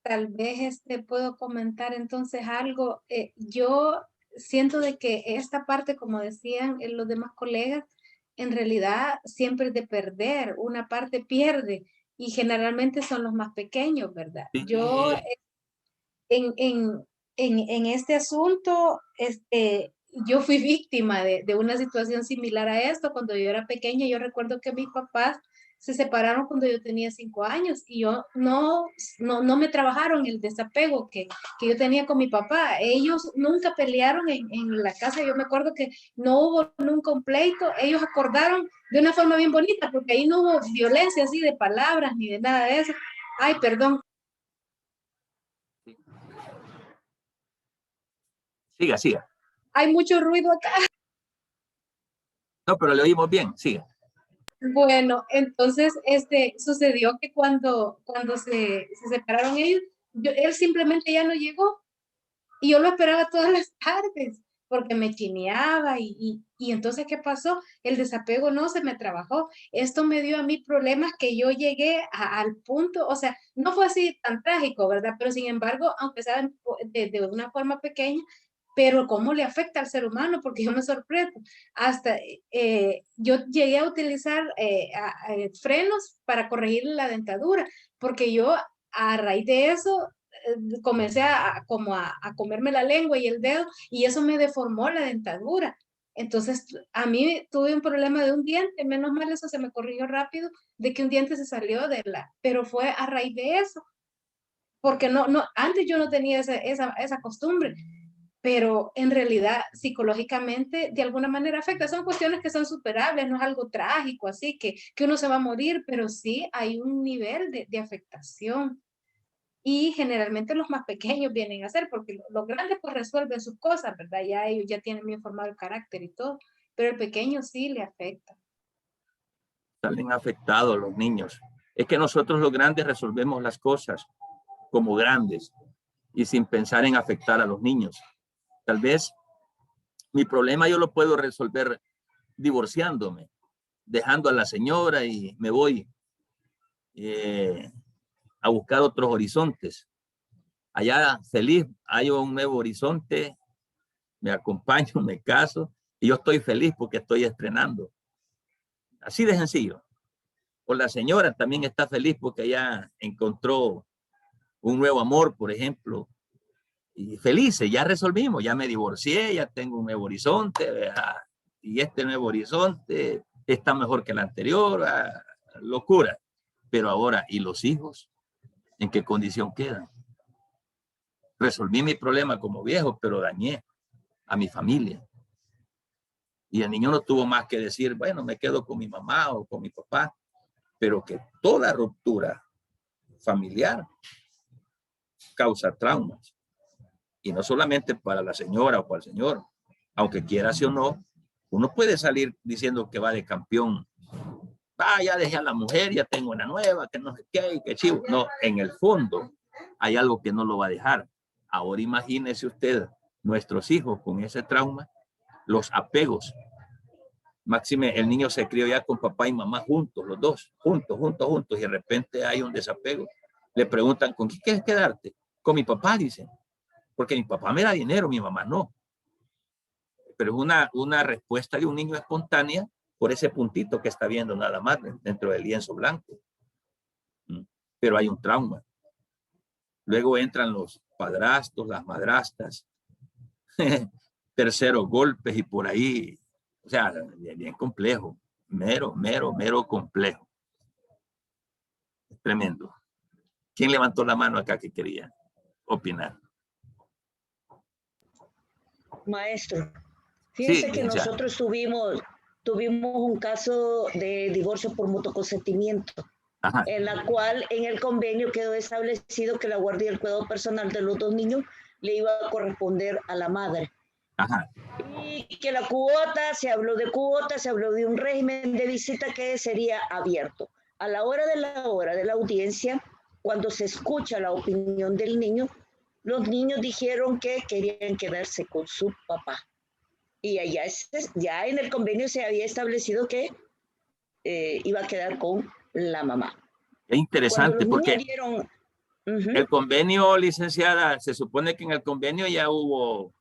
Tal vez puedo comentar entonces algo. Yo siento de que esta parte, como decían los demás colegas, en realidad siempre es de perder. Una parte pierde y generalmente son los más pequeños, ¿verdad? Yo en este asunto, yo fui víctima de una situación similar a esto. Cuando yo era pequeña, yo recuerdo que mis papás se separaron cuando yo tenía 5 años y yo no me trabajaron el desapego que yo tenía con mi papá. Ellos nunca pelearon en la casa. Yo me acuerdo que no hubo nunca un pleito. Ellos acordaron de una forma bien bonita porque ahí no hubo violencia así de palabras ni de nada de eso. Ay, perdón. Siga. Hay mucho ruido acá. No, pero le oímos bien, siga. Bueno, entonces sucedió que cuando se separaron ellos, él simplemente ya no llegó y yo lo esperaba todas las tardes porque me chineaba y entonces, ¿qué pasó? El desapego no se me trabajó. Esto me dio a mí problemas que yo llegué al punto, o sea, no fue así tan trágico, ¿verdad? Pero sin embargo, aunque sea de una forma pequeña, pero cómo le afecta al ser humano, porque yo me sorprendo. Hasta yo llegué a utilizar frenos para corregir la dentadura, porque yo a raíz de eso comencé a comerme la lengua y el dedo, y eso me deformó la dentadura. Entonces, a mí tuve un problema de un diente, menos mal eso se me corrigió rápido, de que un diente se salió pero fue a raíz de eso, porque antes yo no tenía esa costumbre, pero en realidad psicológicamente de alguna manera afecta. Son cuestiones que son superables, no es algo trágico, así que uno se va a morir, pero sí hay un nivel de afectación. Y generalmente los más pequeños vienen a hacer, porque los grandes pues resuelven sus cosas, ¿verdad? Ya ellos ya tienen bien formado el carácter y todo, pero el pequeño sí le afecta. Salen afectados los niños. Es que nosotros los grandes resolvemos las cosas como grandes y sin pensar en afectar a los niños. Tal vez mi problema yo lo puedo resolver divorciándome, dejando a la señora y me voy a buscar otros horizontes. Allá feliz, hay un nuevo horizonte, me acompaño, me caso y yo estoy feliz porque estoy estrenando. Así de sencillo. O la señora también está feliz porque ya encontró un nuevo amor, por ejemplo. Y felices, ya resolvimos, ya me divorcié, ya tengo un nuevo horizonte, ¿verdad? Y este nuevo horizonte está mejor que el anterior, ¿verdad? Locura. Pero ahora, ¿y los hijos? ¿En qué condición quedan? Resolví mi problema como viejo, pero dañé a mi familia. Y el niño no tuvo más que decir, bueno, me quedo con mi mamá o con mi papá, pero que toda ruptura familiar causa traumas. Y no solamente para la señora o para el señor, aunque quiera sí o no, uno puede salir diciendo que va de campeón. Ya dejé a la mujer, ya tengo una nueva, que no sé qué, que chivo. No, en el fondo hay algo que no lo va a dejar. Ahora imagínese usted, nuestros hijos con ese trauma, los apegos. Máxime, el niño se crió ya con papá y mamá juntos, los dos, juntos, y de repente hay un desapego. Le preguntan, ¿con quién quieres quedarte? Con mi papá, dicen. Porque mi papá me da dinero, mi mamá no. Pero es una respuesta de un niño espontánea por ese puntito que está viendo nada más dentro del lienzo blanco. Pero hay un trauma. Luego entran los padrastros, las madrastas, terceros golpes y por ahí, o sea, bien complejo, mero complejo. Es tremendo. ¿Quién levantó la mano acá que quería opinar? Maestro, fíjense Sí, que nosotros tuvimos un caso de divorcio por mutuo consentimiento, en la cual en el convenio quedó establecido que la guardia y el cuidado personal de los dos niños le iba a corresponder a la madre. Y que la cuota, se habló de un régimen de visita que sería abierto. A la hora de la audiencia, cuando se escucha la opinión del niño, los niños dijeron que querían quedarse con su papá. Y ya en el convenio se había establecido que iba a quedar con la mamá. Es interesante porque el convenio, licenciada, se supone que en el convenio ya hubo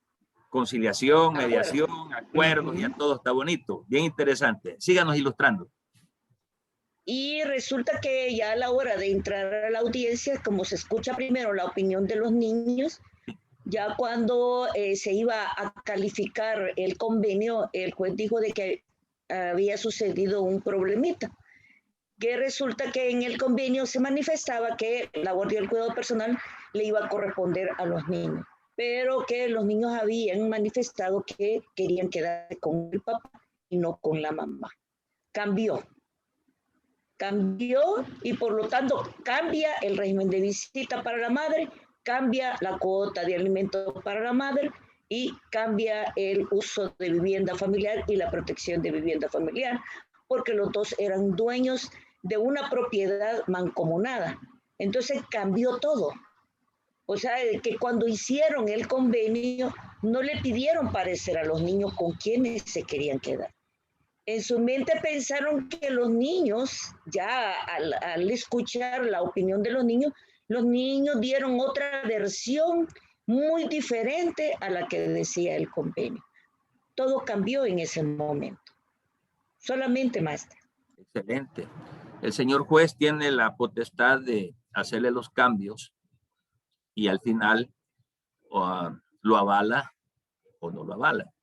conciliación, mediación, acuerdos, ya todo está bonito. Bien interesante. Síganos ilustrando. Y resulta que ya a la hora de entrar a la audiencia, como se escucha primero la opinión de los niños, ya cuando se iba a calificar el convenio, el juez dijo de que había sucedido un problemita, que resulta que en el convenio se manifestaba que la guardia del cuidado personal le iba a corresponder a los niños, pero que los niños habían manifestado que querían quedarse con el papá y no con la mamá. Cambió y por lo tanto cambia el régimen de visita para la madre, cambia la cuota de alimento para la madre y cambia el uso de vivienda familiar y la protección de vivienda familiar, porque los dos eran dueños de una propiedad mancomunada. Entonces cambió todo. O sea, que cuando hicieron el convenio no le pidieron parecer a los niños con quienes se querían quedar. En su mente pensaron que los niños, ya al escuchar la opinión de los niños dieron otra versión muy diferente a la que decía el convenio. Todo cambió en ese momento. Solamente, maestra. Excelente. El señor juez tiene la potestad de hacerle los cambios y al final lo avala o no lo avala.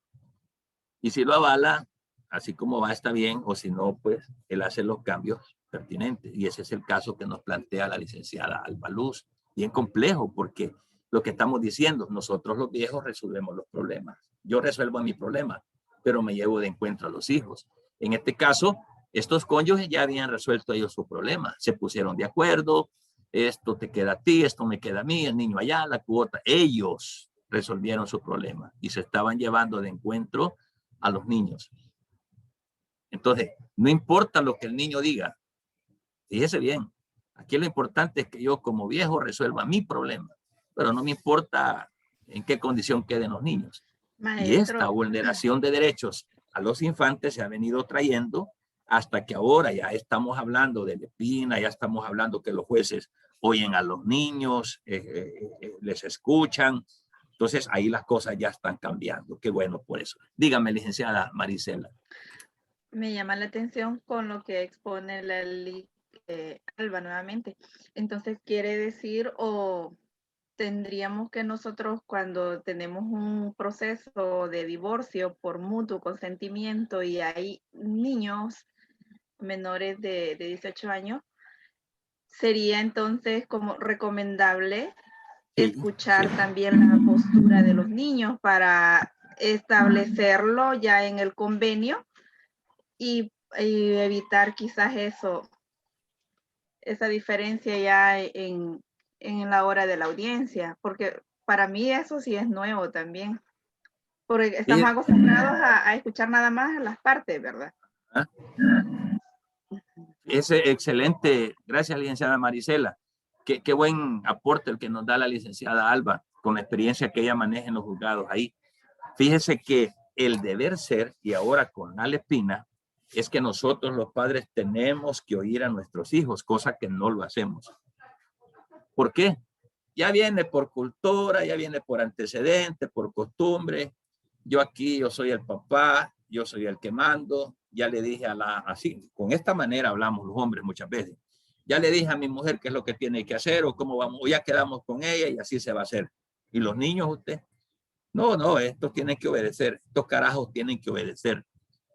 Y si lo avala, así como va, está bien, o si no, pues él hace los cambios pertinentes. Y ese es el caso que nos plantea la licenciada Alba Luz. Bien complejo, porque lo que estamos diciendo, nosotros los viejos resolvemos los problemas. Yo resuelvo mi problema, pero me llevo de encuentro a los hijos. En este caso, estos cónyuges ya habían resuelto ellos su problema. Se pusieron de acuerdo, esto te queda a ti, esto me queda a mí, el niño allá, la cuota. Ellos resolvieron su problema y se estaban llevando de encuentro a los niños. Entonces, no importa lo que el niño diga. Fíjese bien, aquí lo importante es que yo como viejo resuelva mi problema, pero no me importa en qué condición queden los niños. Y esta vulneración de derechos a los infantes se ha venido trayendo hasta que ahora ya estamos hablando de Lepina, ya estamos hablando que los jueces oyen a los niños, les escuchan. Entonces ahí las cosas ya están cambiando. Qué bueno por eso. Dígame, licenciada Marisela. Me llama la atención con lo que expone la Alba nuevamente. Entonces quiere decir, o tendríamos que nosotros cuando tenemos un proceso de divorcio por mutuo consentimiento y hay niños menores de 18 años, sería entonces como recomendable escuchar también la postura de los niños para establecerlo ya en el convenio y evitar quizás esa diferencia ya en la hora de la audiencia, porque para mí eso sí es nuevo también, porque estamos acostumbrados a escuchar nada más las partes, ¿verdad? Es excelente, gracias licenciada Marisela. Qué buen aporte el que nos da la licenciada Alba con la experiencia que ella maneja en los juzgados ahí. Fíjese que el deber ser, y ahora con la Lepina, es que nosotros los padres tenemos que oír a nuestros hijos, cosa que no lo hacemos. ¿Por qué? Ya viene por cultura, ya viene por antecedente, por costumbre. Yo aquí, yo soy el papá, yo soy el que mando. Ya le dije así, con esta manera hablamos los hombres muchas veces. Ya le dije a mi mujer qué es lo que tiene que hacer o cómo vamos, o ya quedamos con ella y así se va a hacer. ¿Y los niños usted? No, estos tienen que obedecer, estos carajos tienen que obedecer.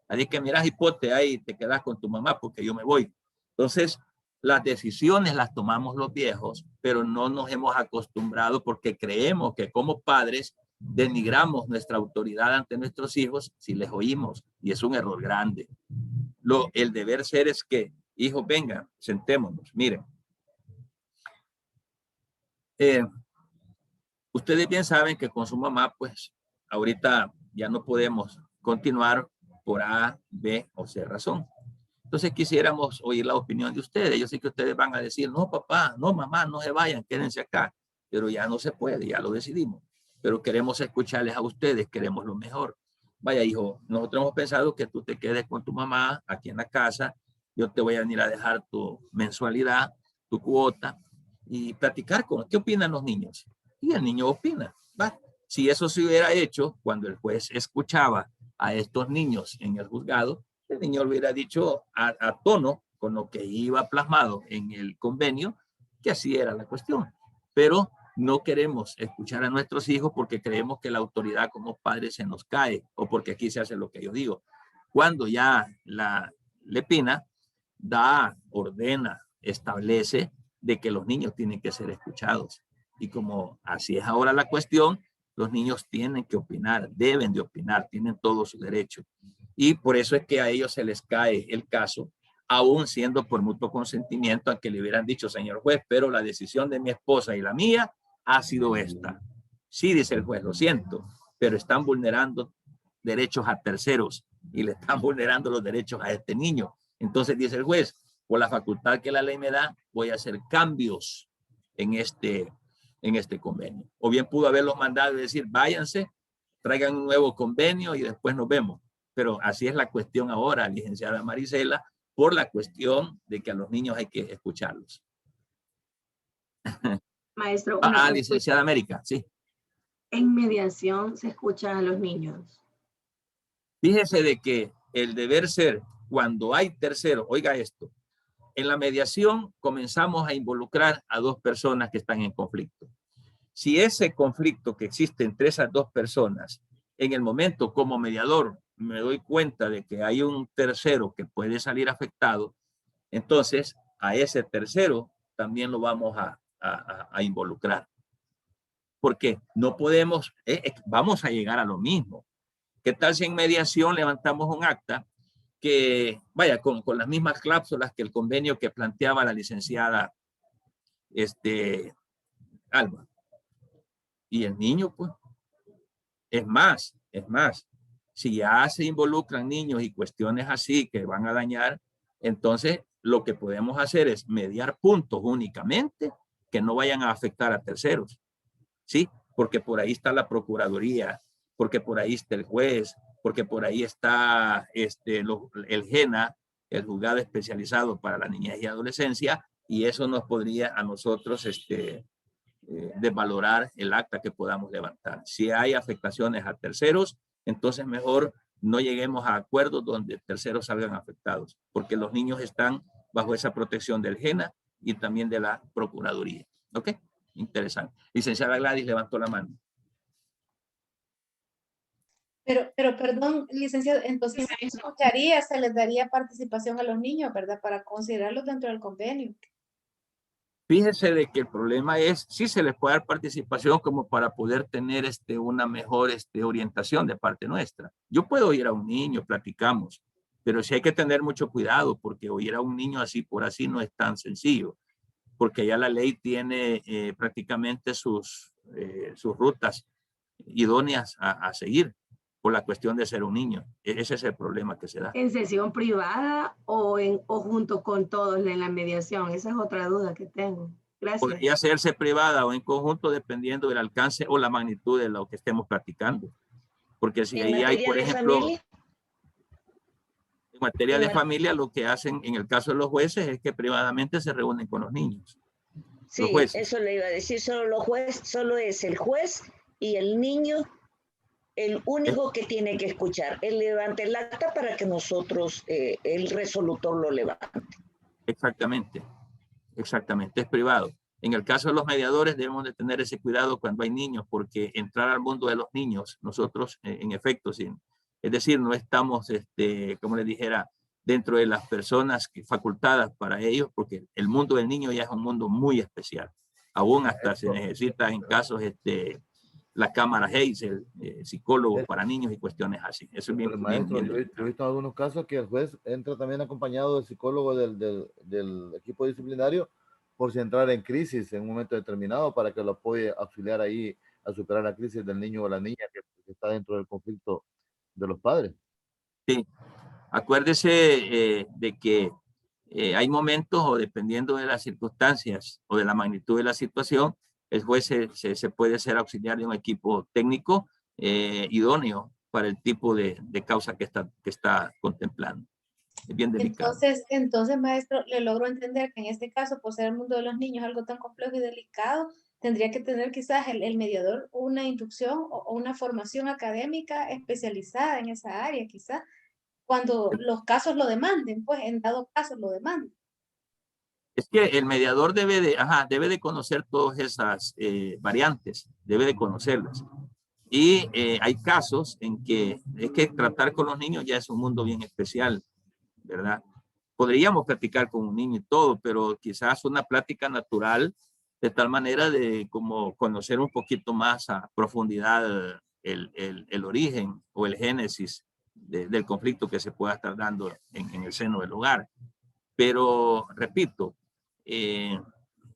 Así que mira, hipote, ahí te quedas con tu mamá porque yo me voy. Entonces, las decisiones las tomamos los viejos, pero no nos hemos acostumbrado porque creemos que como padres denigramos nuestra autoridad ante nuestros hijos si les oímos, y es un error grande. El deber ser es que, hijos, vengan, sentémonos, miren. Ustedes bien saben que con su mamá, pues, ahorita ya no podemos continuar por A, B o C razón. Entonces quisiéramos oír la opinión de ustedes. Yo sé que ustedes van a decir, no papá, no mamá, no se vayan, quédense acá. Pero ya no se puede, ya lo decidimos. Pero queremos escucharles a ustedes, queremos lo mejor. Vaya hijo, nosotros hemos pensado que tú te quedes con tu mamá aquí en la casa. Yo te voy a venir a dejar tu mensualidad, tu cuota y platicar con qué opinan los niños. Y el niño opina. ¿Va? Si eso se hubiera hecho cuando el juez escuchaba a estos niños en el juzgado, el niño le hubiera dicho a tono con lo que iba plasmado en el convenio, que así era la cuestión. Pero no queremos escuchar a nuestros hijos porque creemos que la autoridad como padres se nos cae o porque aquí se hace lo que yo digo. Cuando ya la Lepina ordena, establece de que los niños tienen que ser escuchados. Y como así es ahora la cuestión, los niños tienen que opinar, deben de opinar, tienen todo su derecho. Y por eso es que a ellos se les cae el caso, aún siendo por mutuo consentimiento, a que le hubieran dicho, señor juez, pero la decisión de mi esposa y la mía ha sido esta. Sí, dice el juez, lo siento, pero están vulnerando derechos a terceros y le están vulnerando los derechos a este niño. Entonces dice el juez, por la facultad que la ley me da, voy a hacer cambios en este convenio. O bien pudo haberlos mandado y decir, váyanse, traigan un nuevo convenio y después nos vemos. Pero así es la cuestión ahora, licenciada Marisela, por la cuestión de que a los niños hay que escucharlos. Maestro. Licenciada América, sí. En mediación se escuchan a los niños. Fíjese de que el deber ser, cuando hay terceros, oiga esto, en la mediación comenzamos a involucrar a dos personas que están en conflicto. Si ese conflicto que existe entre esas dos personas, en el momento como mediador me doy cuenta de que hay un tercero que puede salir afectado, entonces a ese tercero también lo vamos a involucrar. Porque no podemos, vamos a llegar a lo mismo. ¿Qué tal si en mediación levantamos un acta que, vaya, con las mismas cláusulas que el convenio que planteaba la licenciada Alma. Y el niño, pues, es más, si ya se involucran niños y cuestiones así que van a dañar, entonces lo que podemos hacer es mediar puntos únicamente que no vayan a afectar a terceros, ¿sí? Porque por ahí está la Procuraduría, porque por ahí está el juez, porque por ahí está el JENA, el Juzgado Especializado para la Niñez y Adolescencia, y eso nos podría a nosotros desvalorar el acta que podamos levantar. Si hay afectaciones a terceros, entonces mejor no lleguemos a acuerdos donde terceros salgan afectados, porque los niños están bajo esa protección del JENA y también de la Procuraduría. ¿Ok? Interesante. Licenciada Gladys levantó la mano. Pero perdón, licenciado, entonces se les daría participación a los niños, ¿verdad? Para considerarlos dentro del convenio. Fíjese de que el problema es, sí se les puede dar participación como para poder tener una mejor orientación de parte nuestra. Yo puedo oír a un niño, platicamos, pero sí hay que tener mucho cuidado porque oír a un niño así por así no es tan sencillo, porque ya la ley tiene prácticamente sus rutas idóneas a seguir por la cuestión de ser un niño. Ese es el problema que se da. ¿En sesión privada o junto con todos en la mediación? Esa es otra duda que tengo. Gracias. Podría hacerse privada o en conjunto dependiendo del alcance o la magnitud de lo que estemos platicando. Porque si ahí hay, por ejemplo, en materia de familia, lo que hacen en el caso de los jueces es que privadamente se reúnen con los niños. Sí, eso le iba a decir, solo es el juez y el niño el único que tiene que escuchar. Él levanta el acta para que nosotros, el resolutor lo levante. Exactamente, es privado. En el caso de los mediadores debemos de tener ese cuidado cuando hay niños, porque entrar al mundo de los niños, nosotros en efecto, es decir, no estamos, como les dijera, dentro de las personas facultadas para ellos, porque el mundo del niño ya es un mundo muy especial. Aún hasta se necesita en casos la cámara Hazel, psicólogos para niños y cuestiones así. Eso es bien, maestro, yo he visto en algunos casos que el juez entra también acompañado del psicólogo del equipo disciplinario por si entrar en crisis en un momento determinado para que lo apoye auxiliar ahí a superar la crisis del niño o la niña que está dentro del conflicto de los padres. Sí, acuérdese de que hay momentos o dependiendo de las circunstancias o de la magnitud de la situación, el juez se puede ser auxiliar de un equipo técnico idóneo para el tipo de causa que está contemplando. Es bien delicado. Entonces, maestro, le logro entender que en este caso, por ser el mundo de los niños algo tan complejo y delicado, tendría que tener quizás el mediador una inducción o una formación académica especializada en esa área, quizás, cuando los casos lo demanden, pues en dado caso lo demanden. Es que el mediador debe de conocer todas esas variantes, debe de conocerlas. Y hay casos en que es que tratar con los niños ya es un mundo bien especial, ¿verdad? Podríamos platicar con un niño y todo, pero quizás una plática natural, de tal manera de como conocer un poquito más a profundidad el origen o el génesis del conflicto que se pueda estar dando en el seno del hogar. Pero, repito,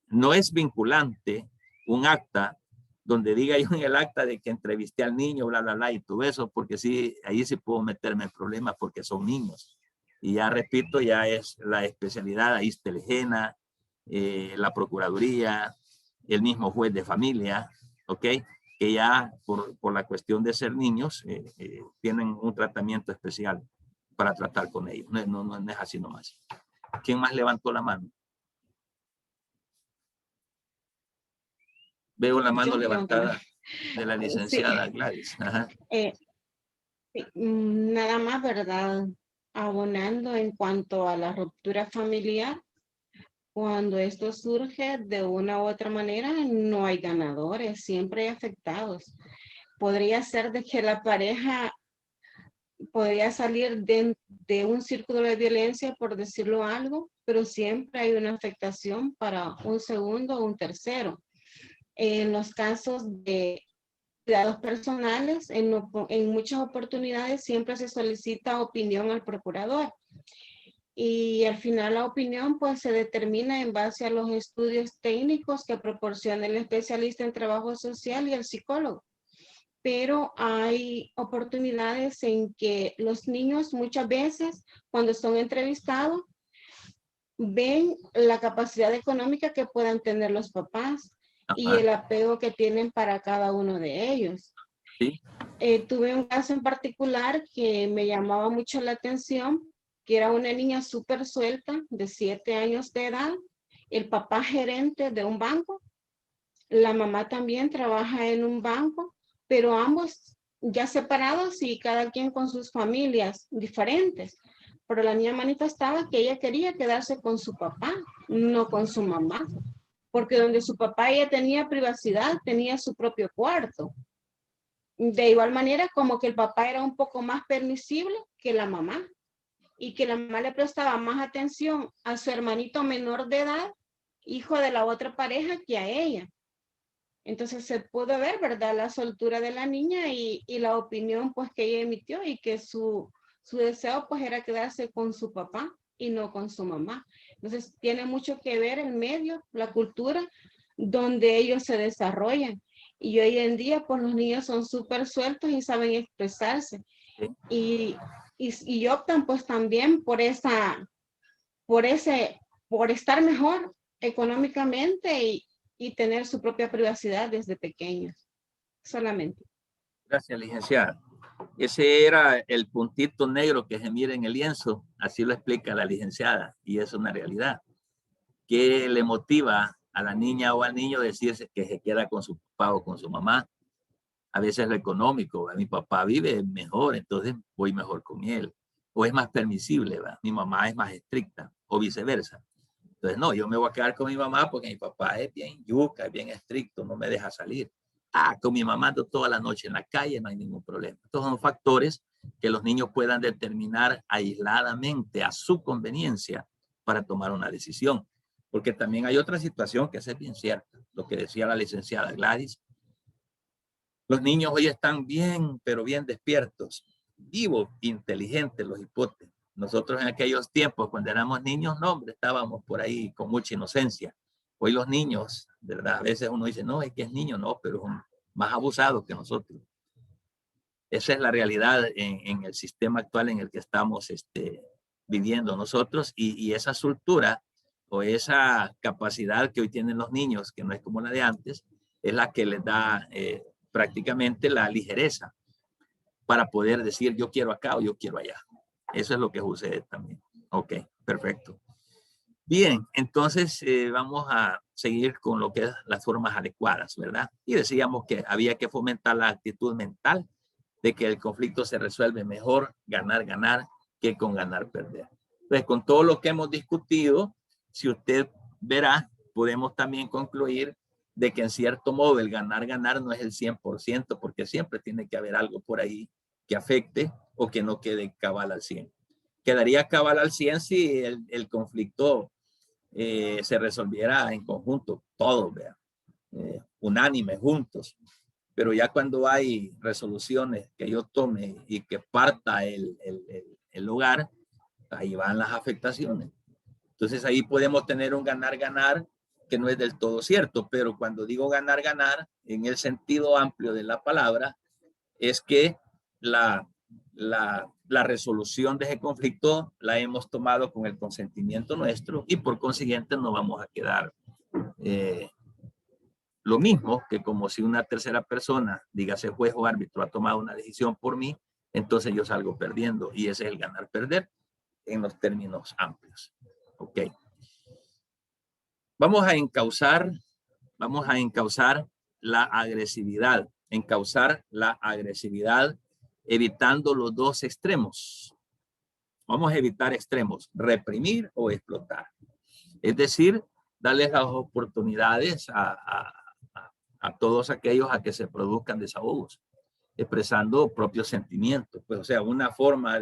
no es vinculante un acta donde diga yo en el acta de que entrevisté al niño, bla, bla, bla, y todo eso, porque sí, ahí sí puedo meterme en problemas porque son niños. Y ya repito, ya es la especialidad, ahí está el JENA, la Procuraduría, el mismo juez de familia, ¿ok? Que ya por la cuestión de ser niños, tienen un tratamiento especial para tratar con ellos. No es así nomás. ¿Quién más levantó la mano? Veo la mano levantada de la licenciada Gladys. Ajá. Nada más, ¿verdad? Abonando en cuanto a la ruptura familiar, cuando esto surge de una u otra manera, no hay ganadores, siempre hay afectados. Podría ser de que la pareja podría salir de un círculo de violencia, por decirlo algo, pero siempre hay una afectación para un segundo o un tercero. En los casos de cuidados personales, en muchas oportunidades siempre se solicita opinión al procurador. y al final la opinión pues se determina en base a los estudios técnicos que proporciona el especialista en trabajo social y el psicólogo. Pero hay oportunidades en que los niños muchas veces cuando son entrevistados ven la capacidad económica que puedan tener los papás y el apego que tienen para cada uno de ellos. Sí. Tuve un caso en particular que me llamaba mucho la atención, que era una niña súper suelta de 7 años de edad, el papá gerente de un banco, la mamá también trabaja en un banco, pero ambos ya separados y cada quien con sus familias diferentes. Pero la niña manifestaba que ella quería quedarse con su papá, no con su mamá, porque donde su papá ella tenía privacidad, tenía su propio cuarto. De igual manera, como que el papá era un poco más permisible que la mamá y que la mamá le prestaba más atención a su hermanito menor de edad, hijo de la otra pareja, que a ella. Entonces se pudo ver, ¿verdad?, la soltura de la niña y la opinión pues que ella emitió y que su deseo pues era quedarse con su papá y no con su mamá. Entonces tiene mucho que ver el medio, la cultura donde ellos se desarrollan. Y hoy en día pues los niños son súper sueltos y saben expresarse. Y optan pues también por estar mejor económicamente y tener su propia privacidad desde pequeños, solamente. Gracias, licenciada. Ese era el puntito negro que se mira en el lienzo, así lo explica la licenciada, y es una realidad. ¿Qué le motiva a la niña o al niño decirse que se queda con su papá o con su mamá? A veces lo económico, mi papá vive mejor, entonces voy mejor con él. O es más permisible, ¿va? Mi mamá es más estricta, o viceversa. Entonces, no, yo me voy a quedar con mi mamá porque mi papá es bien yuca, es bien estricto, no me deja salir. Con mi mamá ando toda la noche en la calle, no hay ningún problema. Estos son factores que los niños puedan determinar aisladamente a su conveniencia para tomar una decisión. Porque también hay otra situación que es bien cierta, lo que decía la licenciada Gladys. Los niños hoy están bien, pero bien despiertos, vivos, inteligentes, los hipotes. Nosotros en aquellos tiempos, cuando éramos niños, no, hombre, estábamos por ahí con mucha inocencia. Hoy los niños, ¿verdad? A veces uno dice, no, es que es niño, no, pero son más abusados que nosotros. Esa es la realidad en el sistema actual en el que estamos viviendo nosotros y esa soltura o esa capacidad que hoy tienen los niños, que no es como la de antes, es la que les da prácticamente la ligereza para poder decir yo quiero acá o yo quiero allá. Eso es lo que sucede también. Ok, perfecto. Bien, entonces vamos a seguir con lo que es las formas adecuadas, ¿verdad? Y decíamos que había que fomentar la actitud mental de que el conflicto se resuelve mejor ganar, ganar que con ganar, perder. Entonces, con todo lo que hemos discutido, si usted verá, podemos también concluir de que en cierto modo el ganar, ganar no es el 100%, porque siempre tiene que haber algo por ahí que afecte o que no quede cabal al 100. Quedaría cabal al 100 si el conflicto se resolviera en conjunto, todos, unánime, juntos. Pero ya cuando hay resoluciones que yo tome y que parta el lugar, ahí van las afectaciones. Entonces ahí podemos tener un ganar-ganar que no es del todo cierto, pero cuando digo ganar-ganar, en el sentido amplio de la palabra, es que la resolución de ese conflicto la hemos tomado con el consentimiento nuestro y por consiguiente no vamos a quedar lo mismo que como si una tercera persona, dígase juez o árbitro, ha tomado una decisión por mí, entonces yo salgo perdiendo y ese es el ganar-perder en los términos amplios. Ok. Vamos a encauzar la agresividad, evitando los dos extremos. Vamos a evitar extremos, reprimir o explotar. Es decir, darles las oportunidades a todos aquellos a que se produzcan desahogos, expresando propios sentimientos. Pues, o sea, una forma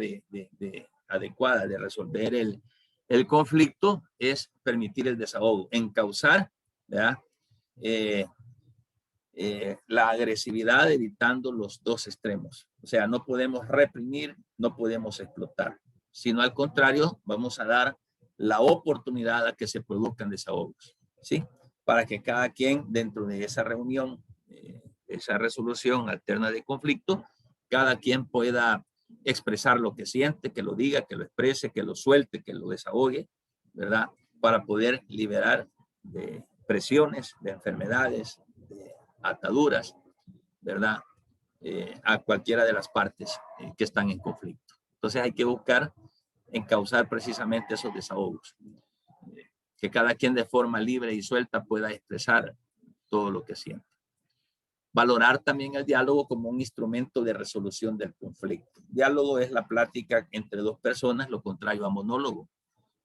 adecuada de resolver el conflicto es permitir el desahogo, encauzar, ¿verdad? La agresividad evitando los dos extremos. O sea, no podemos reprimir, no podemos explotar. sino al contrario, vamos a dar la oportunidad a que se produzcan desahogos, ¿sí? Para que cada quien dentro de esa reunión, esa resolución alterna de conflicto, cada quien pueda expresar lo que siente, que lo diga, que lo exprese, que lo suelte, que lo desahogue, ¿verdad? Para poder liberar de presiones, de enfermedades, de ataduras, ¿verdad? A cualquiera de las partes que están en conflicto. Entonces hay que buscar encauzar precisamente esos desahogos. Que cada quien de forma libre y suelta pueda expresar todo lo que siente. Valorar también el diálogo como un instrumento de resolución del conflicto. Diálogo es la plática entre dos personas, lo contrario a monólogo.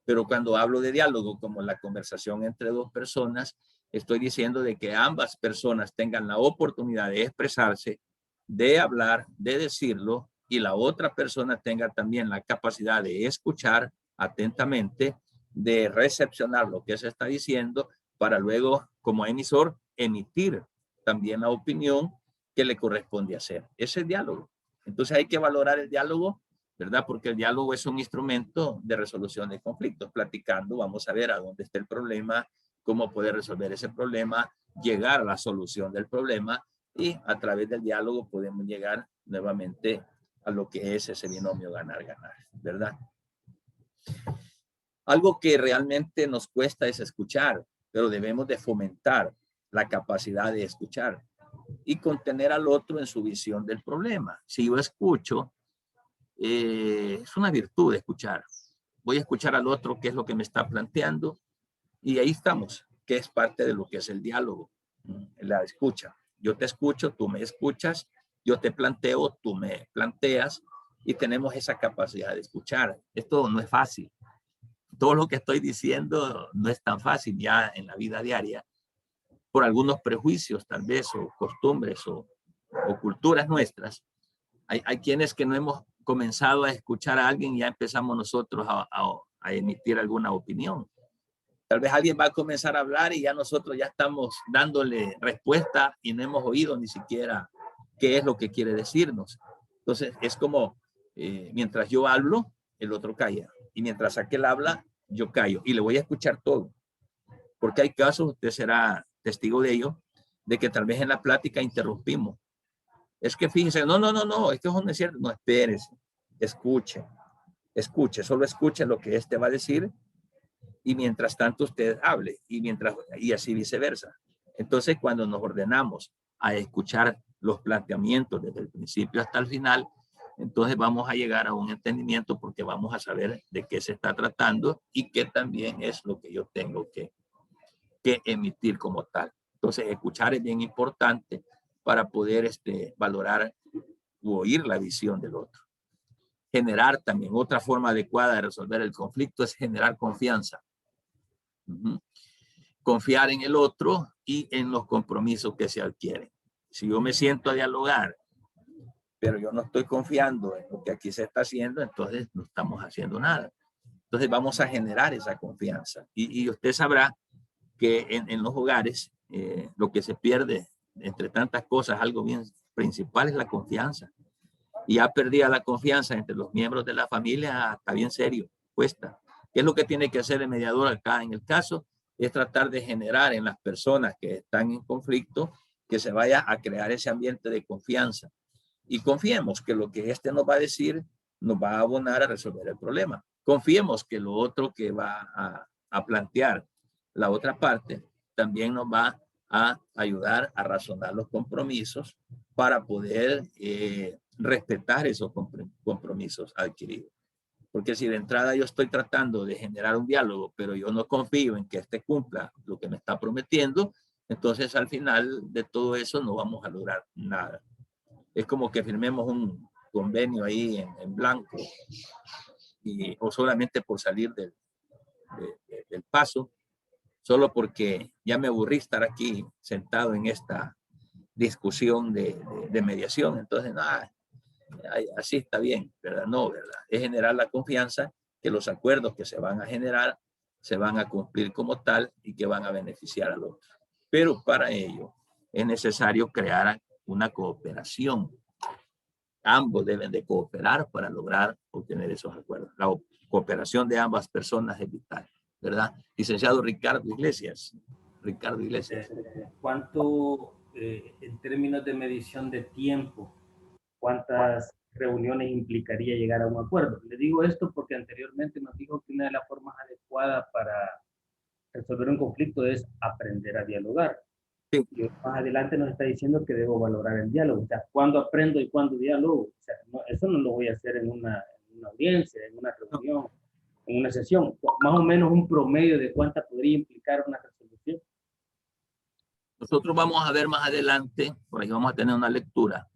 Pero cuando hablo de diálogo como la conversación entre dos personas, estoy diciendo de que ambas personas tengan la oportunidad de expresarse, de hablar, de decirlo, y la otra persona tenga también la capacidad de escuchar atentamente, de recepcionar lo que se está diciendo, para luego, como emisor, emitir también la opinión que le corresponde hacer. Ese es diálogo. Entonces hay que valorar el diálogo, ¿verdad? Porque el diálogo es un instrumento de resolución de conflictos. Platicando, vamos a ver a dónde está el problema, cómo poder resolver ese problema, llegar a la solución del problema, y a través del diálogo podemos llegar nuevamente a lo que es ese binomio ganar-ganar, ¿verdad? Algo que realmente nos cuesta es escuchar, pero debemos de fomentar la capacidad de escuchar y contener al otro en su visión del problema. Si yo escucho, es una virtud de escuchar. Voy a escuchar al otro qué es lo que me está planteando, y ahí estamos, que es parte de lo que es el diálogo, la escucha. Yo te escucho, tú me escuchas, yo te planteo, tú me planteas, y tenemos esa capacidad de escuchar. Esto no es fácil. Todo lo que estoy diciendo no es tan fácil ya en la vida diaria, por algunos prejuicios tal vez, o costumbres, o culturas nuestras. Hay quienes que no hemos comenzado a escuchar a alguien y ya empezamos nosotros a emitir alguna opinión. Tal vez alguien va a comenzar a hablar y ya nosotros ya estamos dándole respuesta y no hemos oído ni siquiera qué es lo que quiere decirnos. Entonces es como mientras yo hablo, el otro calla. Y mientras aquel habla, yo callo. Y le voy a escuchar todo. Porque hay casos, usted será testigo de ello, de que tal vez en la plática interrumpimos. Es que fíjense, no, es que eso no es cierto. No, espérese, escuche, solo escuche lo que este va a decir, y mientras tanto usted hable, y así viceversa. Entonces, cuando nos ordenamos a escuchar los planteamientos desde el principio hasta el final, entonces vamos a llegar a un entendimiento, porque vamos a saber de qué se está tratando y qué también es lo que yo tengo que emitir como tal. Entonces, escuchar es bien importante para poder valorar u oír la visión del otro. Generar también, otra forma adecuada de resolver el conflicto es generar confianza. Confiar en el otro y en los compromisos que se adquieren. Si yo me siento a dialogar, pero yo no estoy confiando en lo que aquí se está haciendo, entonces no estamos haciendo nada. Entonces vamos a generar esa confianza. Y usted sabrá que en los hogares lo que se pierde, entre tantas cosas, algo bien principal es la confianza. Y ya perdida la confianza entre los miembros de la familia, está bien serio, cuesta. ¿Qué es lo que tiene que hacer el mediador acá en el caso? Es tratar de generar en las personas que están en conflicto, que se vaya a crear ese ambiente de confianza. Y confiemos que lo que este nos va a decir nos va a abonar a resolver el problema. Confiemos que lo otro que va a plantear la otra parte también nos va a ayudar a razonar los compromisos para poder respetar esos compromisos adquiridos. Porque si de entrada yo estoy tratando de generar un diálogo, pero yo no confío en que este cumpla lo que me está prometiendo, entonces al final de todo eso no vamos a lograr nada. Es como que firmemos un convenio ahí en blanco, o solamente por salir del paso, solo porque ya me aburrí estar aquí sentado en esta discusión de mediación. Entonces, nada, así está bien, ¿verdad? No, ¿verdad? Es generar la confianza que los acuerdos que se van a generar se van a cumplir como tal y que van a beneficiar al otro. Pero para ello es necesario crear una cooperación. ambos deben de cooperar para lograr obtener esos acuerdos. La cooperación de ambas personas es vital, ¿verdad? Licenciado Ricardo Iglesias. Ricardo Iglesias. ¿Cuánto, en términos de medición de tiempo, cuántas reuniones implicaría llegar a un acuerdo? Le digo esto porque anteriormente nos dijo que una de las formas adecuadas para resolver un conflicto es aprender a dialogar. Sí. Y más adelante nos está diciendo que debo valorar el diálogo. O sea, ¿cuándo aprendo y cuándo diálogo? O sea, no, eso no lo voy a hacer en una audiencia, en una reunión, en una sesión. Más o menos un promedio de cuánta podría implicar una resolución. Nosotros vamos a ver más adelante, por ahí vamos a tener una lectura,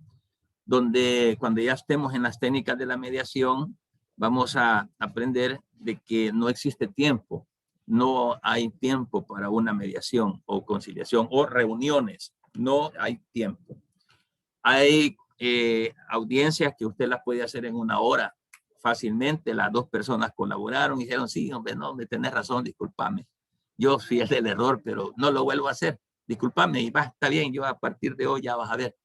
donde cuando ya estemos en las técnicas de la mediación, vamos a aprender de que no existe tiempo. No hay tiempo para una mediación o conciliación o reuniones. No hay tiempo. Hay audiencias que usted las puede hacer en 1 hora fácilmente. Las dos personas colaboraron y dijeron, sí, hombre, no, me tenés razón, discúlpame. Yo fui el del error, pero no lo vuelvo a hacer. Discúlpame y va, está bien, yo a partir de hoy ya vas a ver.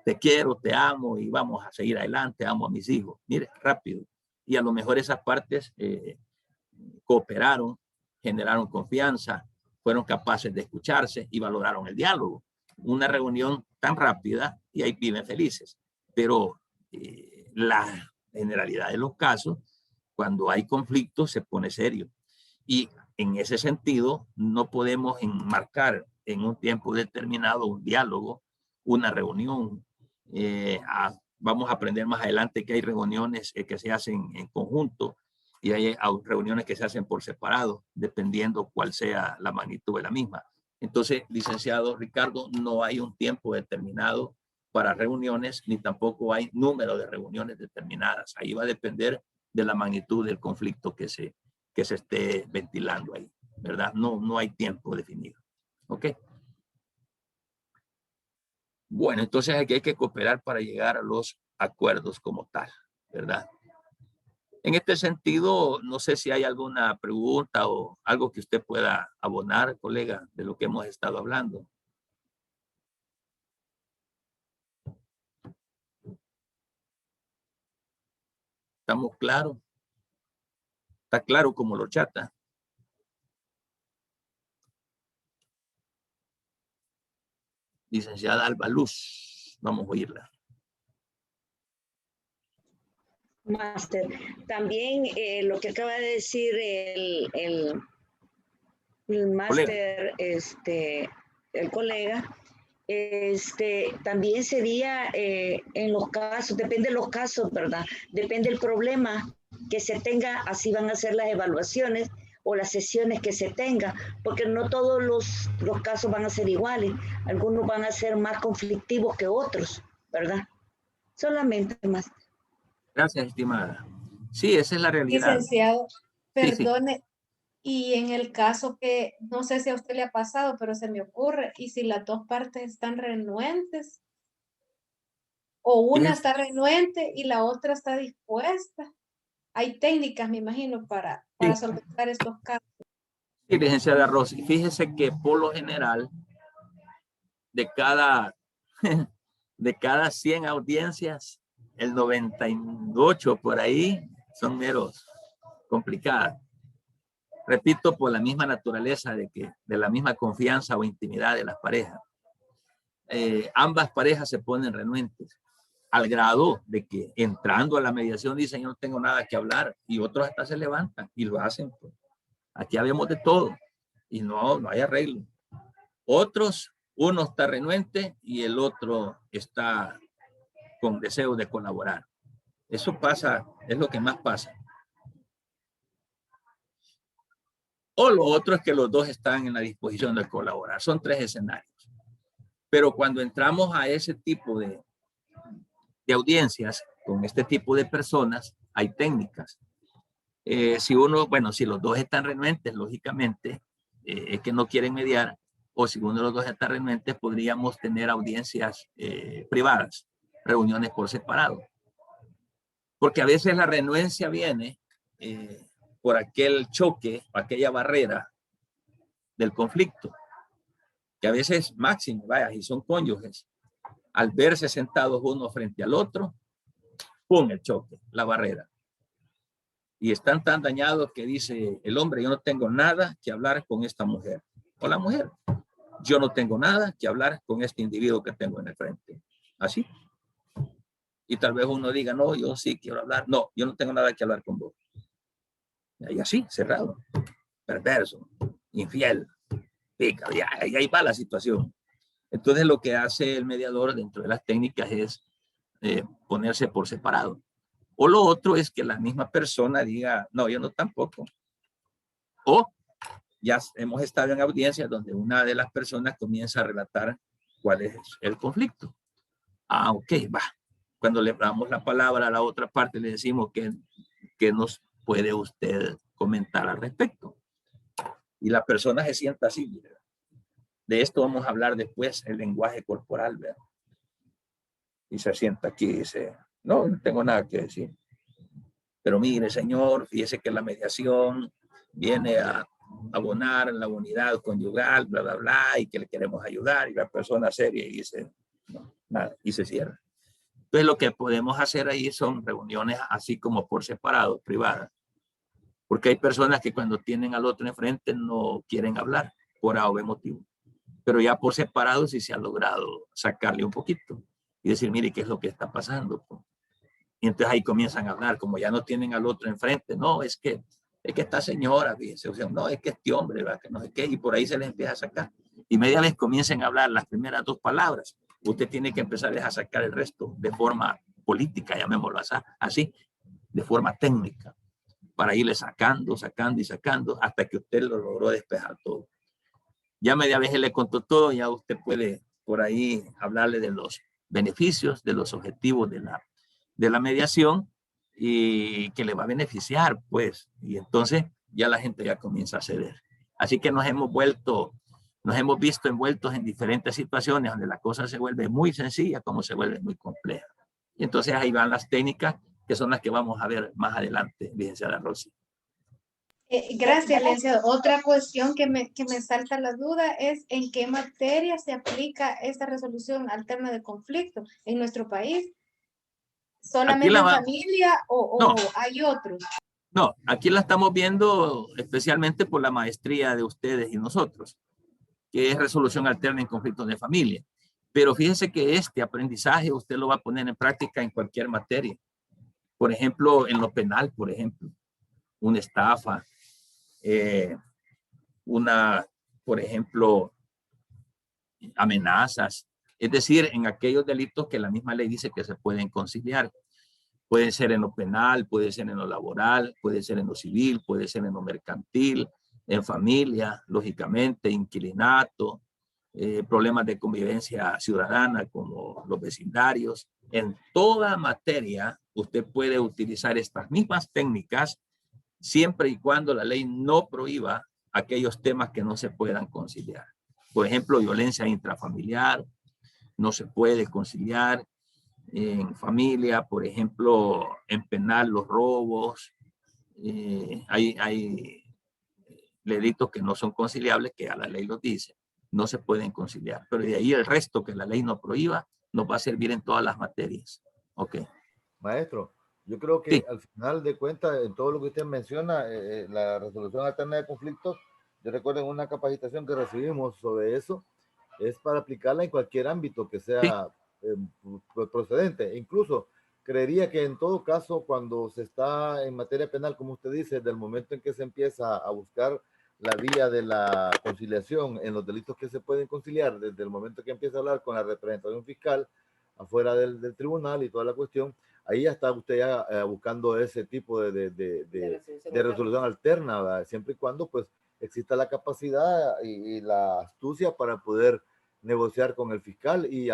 Te quiero, te amo y vamos a seguir adelante, amo a mis hijos. Mire, rápido. Y a lo mejor esas partes cooperaron, generaron confianza, fueron capaces de escucharse y valoraron el diálogo. Una reunión tan rápida y ahí viven felices. Pero la generalidad de los casos, cuando hay conflicto, se pone serio. Y en ese sentido, no podemos enmarcar en un tiempo determinado un diálogo, una reunión. Vamos a aprender más adelante que hay reuniones que se hacen en conjunto y hay reuniones que se hacen por separado, dependiendo cuál sea la magnitud de la misma. Entonces, licenciado Ricardo, no hay un tiempo determinado para reuniones, ni tampoco hay número de reuniones determinadas. Ahí va a depender de la magnitud del conflicto que se esté ventilando ahí, ¿verdad? No hay tiempo definido. ¿Ok? Bueno, entonces aquí hay que cooperar para llegar a los acuerdos como tal, ¿verdad? En este sentido, no sé si hay alguna pregunta o algo que usted pueda abonar, colega, de lo que hemos estado hablando. ¿Estamos claros? ¿Está claro como lo chata? Licenciada Alba Luz, vamos a oírla. Máster, también lo que acaba de decir el máster, el colega, también sería en los casos, depende de los casos, ¿verdad? Depende del problema que se tenga, así van a ser las evaluaciones o las sesiones que se tenga, porque no todos los casos van a ser iguales, algunos van a ser más conflictivos que otros, ¿verdad? Solamente más. Gracias, estimada. Sí, esa es la realidad. Licenciado, perdone, sí. Y en el caso que, no sé si a usted le ha pasado, pero se me ocurre, y si las dos partes están renuentes, o una está renuente y la otra está dispuesta. Hay técnicas, me imagino, para solventar estos casos. Sí, licenciada Rosy, fíjese que por lo general, de cada 100 audiencias, el 98 por ahí son meros complicadas. Repito, por la misma naturaleza de la misma confianza o intimidad de las parejas. Ambas parejas se ponen renuentes al grado de que entrando a la mediación dicen yo no tengo nada que hablar y otros hasta se levantan y lo hacen. Pues. Aquí habemos de todo y no hay arreglo. Otros, uno está renuente y el otro está con deseo de colaborar. Eso pasa, es lo que más pasa. O lo otro es que los dos están en la disposición de colaborar. Son 3 escenarios. Pero cuando entramos a ese tipo de audiencias, con este tipo de personas, hay técnicas. Si los dos están renuentes, lógicamente, es que no quieren mediar, o si uno de los dos está renuente, podríamos tener audiencias privadas, reuniones por separado. Porque a veces la renuencia viene por aquel choque, aquella barrera del conflicto, que a veces es máximo, vaya, y son cónyuges. Al verse sentados uno frente al otro, ¡pum! El choque, la barrera. Y están tan dañados que dice el hombre, yo no tengo nada que hablar con esta mujer. O la mujer, yo no tengo nada que hablar con este individuo que tengo en el frente. Así. Y tal vez uno diga, no, yo sí quiero hablar. No, yo no tengo nada que hablar con vos. Y así, cerrado, perverso, infiel, pica, y ahí va la situación. Entonces lo que hace el mediador dentro de las técnicas es ponerse por separado. O lo otro es que la misma persona diga, no, yo no tampoco. O ya hemos estado en audiencias donde una de las personas comienza a relatar cuál es el conflicto. Ah, ok, va. Cuando le damos la palabra a la otra parte, le decimos que nos puede usted comentar al respecto. Y la persona se sienta así, ¿verdad? De esto vamos a hablar después, el lenguaje corporal, ¿verdad? Y se sienta aquí y dice, no, no tengo nada que decir. Pero mire, señor, fíjese que la mediación viene a abonar la unidad conyugal, bla, bla, bla, y que le queremos ayudar. Y la persona seria y dice, no, nada, y se cierra. Entonces, lo que podemos hacer ahí son reuniones así como por separado, privadas. Porque hay personas que cuando tienen al otro enfrente no quieren hablar por A o B motivo. Pero ya por separado sí se ha logrado sacarle un poquito y decir, mire, ¿qué es lo que está pasando? Y entonces ahí comienzan a hablar, como ya no tienen al otro enfrente. No, es que esta señora, fíjense, o sea, no, es que este hombre, ¿verdad? Que no sé qué, y por ahí se les empieza a sacar. Y media vez comiencen a hablar las primeras dos palabras, usted tiene que empezar a sacar el resto de forma política, llamémoslo así, de forma técnica, para irle sacando, sacando y sacando, hasta que usted lo logró despejar todo. Ya media vez él le contó todo, ya usted puede por ahí hablarle de los beneficios, de los objetivos de la mediación y que le va a beneficiar, pues. Y entonces ya la gente ya comienza a ceder. Así que nos hemos visto envueltos en diferentes situaciones donde la cosa se vuelve muy sencilla como se vuelve muy compleja. Y entonces ahí van las técnicas que son las que vamos a ver más adelante, licenciada Rosy. Gracias, licenciado. Otra cuestión que me salta la duda es en qué materia se aplica esta resolución alterna de conflicto en nuestro país. ¿Solamente en familia o hay otros? No, aquí la estamos viendo especialmente por la maestría de ustedes y nosotros, que es resolución alterna en conflictos de familia. Pero fíjese que este aprendizaje usted lo va a poner en práctica en cualquier materia. Por ejemplo, en lo penal, por ejemplo, una estafa, por ejemplo, amenazas. Es decir, en aquellos delitos que la misma ley dice que se pueden conciliar. Puede ser en lo penal, puede ser en lo laboral, puede ser en lo civil, puede ser en lo mercantil, en familia, lógicamente, inquilinato, problemas de convivencia ciudadana como los vecindarios. En toda materia usted puede utilizar estas mismas técnicas siempre y cuando la ley no prohíba aquellos temas que no se puedan conciliar. Por ejemplo, violencia intrafamiliar, no se puede conciliar. En familia, por ejemplo, en penal, los robos, hay delitos que no son conciliables, que a la ley los dice, no se pueden conciliar. Pero de ahí el resto que la ley no prohíba, nos va a servir en todas las materias. Ok. Maestro, yo creo que sí, al final de cuentas, en todo lo que usted menciona, la resolución alterna de conflictos, yo recuerdo en una capacitación que recibimos sobre eso, es para aplicarla en cualquier ámbito que sea procedente. Incluso creería que en todo caso, cuando se está en materia penal, como usted dice, del momento en que se empieza a buscar la vía de la conciliación en los delitos que se pueden conciliar, desde el momento que empieza a hablar con la representación fiscal afuera del tribunal y toda la cuestión, ahí ya está usted ya buscando ese tipo de resolución alterna, ¿verdad? Siempre y cuando pues exista la capacidad y la astucia para poder negociar con el fiscal y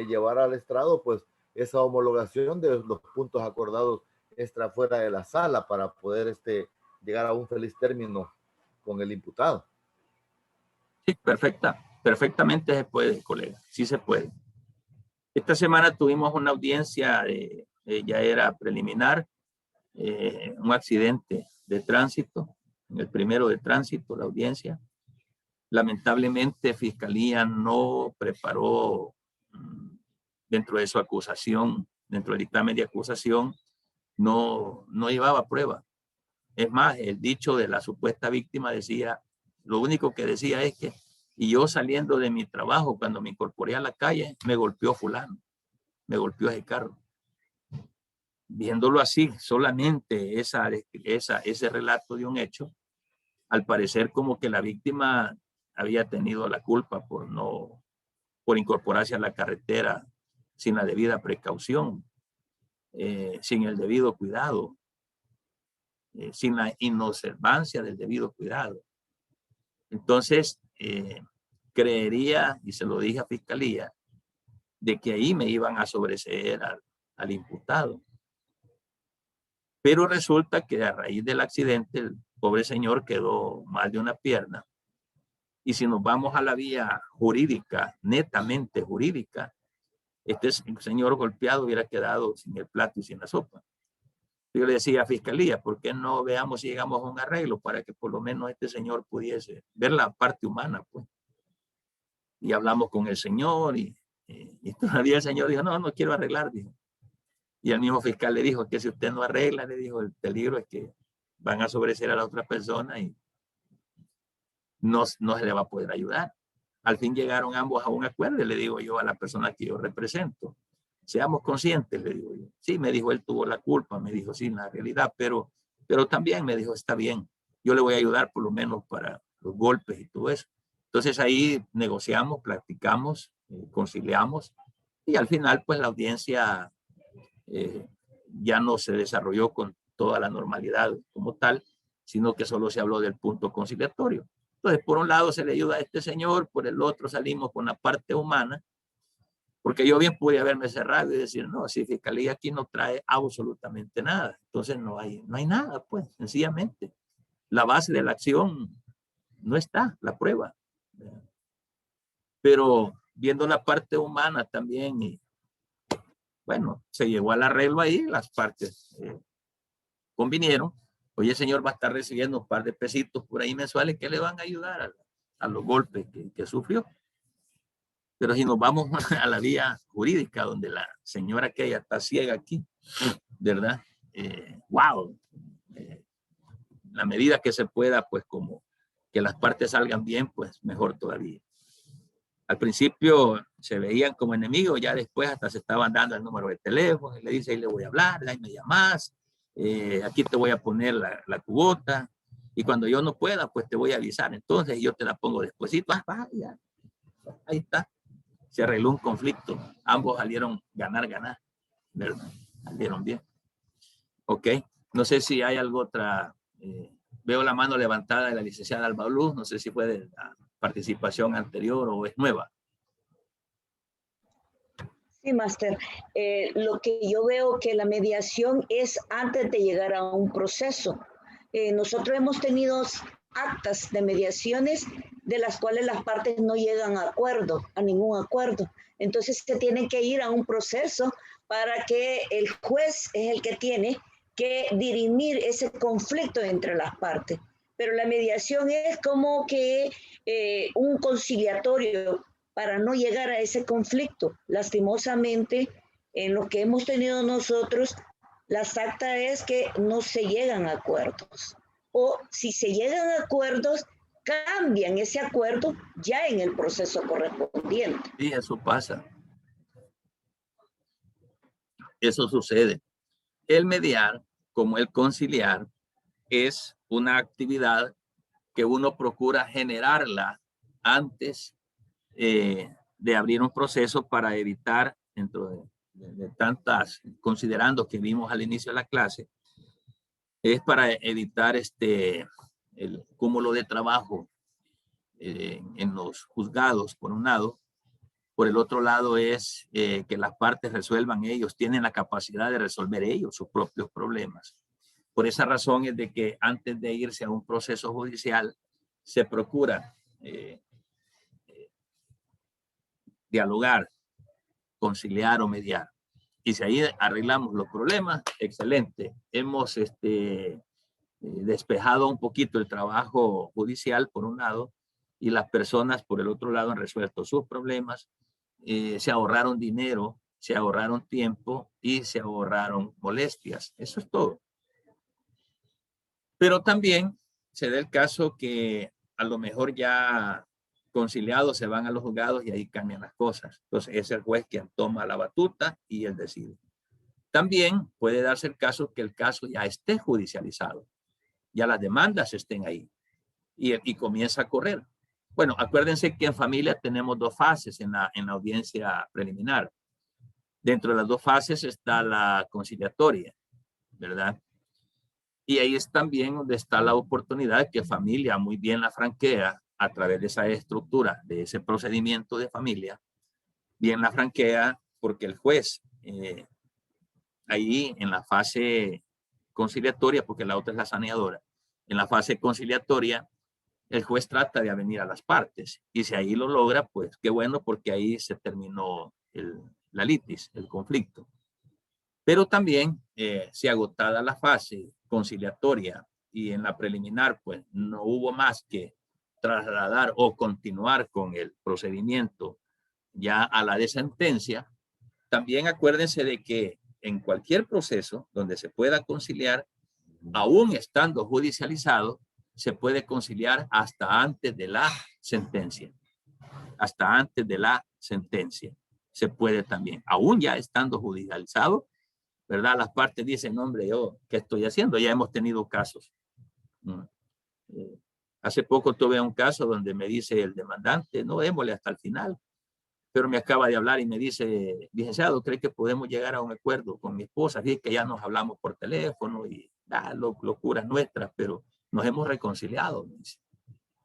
llevar al estrado pues esa homologación de los puntos acordados extra fuera de la sala para poder llegar a un feliz término con el imputado. Sí, perfectamente se puede, colega, sí se puede. Esta semana tuvimos una audiencia, ya era preliminar, un accidente de tránsito, el primero de tránsito, la audiencia. Lamentablemente, Fiscalía no preparó dentro de su acusación dentro del dictamen de acusación no llevaba prueba. Es más, el dicho de la supuesta víctima decía, lo único que decía es que, y yo saliendo de mi trabajo, cuando me incorporé a la calle, me golpeó fulano, me golpeó ese carro. Viéndolo así, solamente ese relato de un hecho, al parecer como que la víctima había tenido la culpa por incorporarse a la carretera sin la debida precaución, sin el debido cuidado, sin la inobservancia del debido cuidado. Entonces, creería, y se lo dije a Fiscalía, de que ahí me iban a sobreseer al imputado. Pero resulta que a raíz del accidente, el pobre señor quedó mal de una pierna. Y si nos vamos a la vía jurídica, netamente jurídica, este señor golpeado hubiera quedado sin el plato y sin la sopa. Yo le decía a Fiscalía, ¿por qué no veamos si llegamos a un arreglo para que por lo menos este señor pudiese ver la parte humana? Pues. Y hablamos con el señor y todavía el señor dijo, no quiero arreglar, dijo. Y el mismo fiscal le dijo que si usted no arregla, le dijo, el peligro es que van a sobreseer a la otra persona y no se le va a poder ayudar. Al fin llegaron ambos a un acuerdo y le digo yo a la persona que yo represento, seamos conscientes, le digo yo. Sí, me dijo, él tuvo la culpa, me dijo, sí, en la realidad, pero también me dijo, está bien, yo le voy a ayudar por lo menos para los golpes y todo eso. Entonces ahí negociamos, platicamos, conciliamos y al final pues la audiencia ya no se desarrolló con toda la normalidad como tal, sino que solo se habló del punto conciliatorio. Entonces, por un lado se le ayuda a este señor, por el otro salimos con la parte humana, porque yo bien pude haberme cerrado y decir, no, si Fiscalía aquí no trae absolutamente nada. Entonces no hay nada, pues, sencillamente. La base de la acción no está, la prueba. Pero viendo la parte humana también, y bueno, se llegó al arreglo ahí, las partes convinieron. Oye, el señor va a estar recibiendo un par de pesitos por ahí mensuales que le van a ayudar a los golpes que sufrió. Pero si nos vamos a la vía jurídica, donde la señora que ella está ciega aquí, ¿verdad? Wow. La medida que se pueda, pues como que las partes salgan bien, pues mejor todavía. Al principio se veían como enemigos, ya después hasta se estaban dando el número de teléfono, y le dice, ahí le voy a hablar, ahí me llamas, aquí te voy a poner la cuota, y cuando yo no pueda, pues te voy a avisar, entonces yo te la pongo despuesito, ya. Ahí está, se arregló un conflicto, ambos salieron ganar, ¿verdad? Salieron bien. Ok, no sé si hay algo otra, veo la mano levantada de la licenciada Alba Luz, no sé si fue de la participación anterior o es nueva. Sí, máster. Lo que yo veo que la mediación es antes de llegar a un proceso. Nosotros hemos tenido actas de mediaciones de las cuales las partes no llegan a ningún acuerdo. Entonces se tienen que ir a un proceso para que el juez es el que tiene que dirimir ese conflicto entre las partes. Pero la mediación es como que un conciliatorio para no llegar a ese conflicto. Lastimosamente, en lo que hemos tenido nosotros, las actas es que no se llegan a acuerdos. O si se llegan a acuerdos, cambian ese acuerdo ya en el proceso correspondiente. Sí, eso pasa. Eso sucede. El mediar, como el conciliar, es una actividad que uno procura generarla antes de abrir un proceso para evitar, dentro de tantas, considerando que vimos al inicio de la clase, es para evitar el cúmulo de trabajo en los juzgados, por un lado. Por el otro lado es que las partes resuelvan ellos, tienen la capacidad de resolver ellos sus propios problemas. Por esa razón es de que antes de irse a un proceso judicial se procura dialogar, conciliar o mediar. Y si ahí arreglamos los problemas, excelente. Hemos despejado un poquito el trabajo judicial por un lado y las personas por el otro lado han resuelto sus problemas, se ahorraron dinero se ahorraron tiempo y se ahorraron molestias. Eso es todo. Pero también se da el caso que a lo mejor ya conciliados se van a los juzgados y ahí cambian las cosas. Entonces es el juez quien toma la batuta y él decide. También puede darse el caso que el caso ya esté judicializado, ya las demandas estén ahí y comienza a correr. Bueno, acuérdense que en familia tenemos dos fases en la audiencia preliminar. Dentro de las dos fases está la conciliatoria, ¿verdad? Y ahí es también donde está la oportunidad que familia muy bien la franquea a través de esa estructura, de ese procedimiento de familia, bien la franquea porque el juez ahí en la fase conciliatoria, porque la otra es la saneadora, en la fase conciliatoria, el juez trata de avenir a las partes y si ahí lo logra, pues qué bueno porque ahí se terminó la litis, el conflicto. Pero también si agotada la fase conciliatoria y en la preliminar, pues no hubo más que trasladar o continuar con el procedimiento ya a la de sentencia, también acuérdense de que en cualquier proceso donde se pueda conciliar, aún estando judicializado, se puede conciliar hasta antes de la sentencia. Hasta antes de la sentencia se puede también, aún ya estando judicializado, ¿verdad? Las partes dicen, hombre, yo, ¿qué estoy haciendo? Ya hemos tenido casos. Hace poco tuve un caso donde me dice el demandante, no, démosle hasta el final. Pero me acaba de hablar y me dice, licenciado, ¿cree que podemos llegar a un acuerdo con mi esposa? Así que ya nos hablamos por teléfono y locuras nuestras, pero nos hemos reconciliado. Me dice.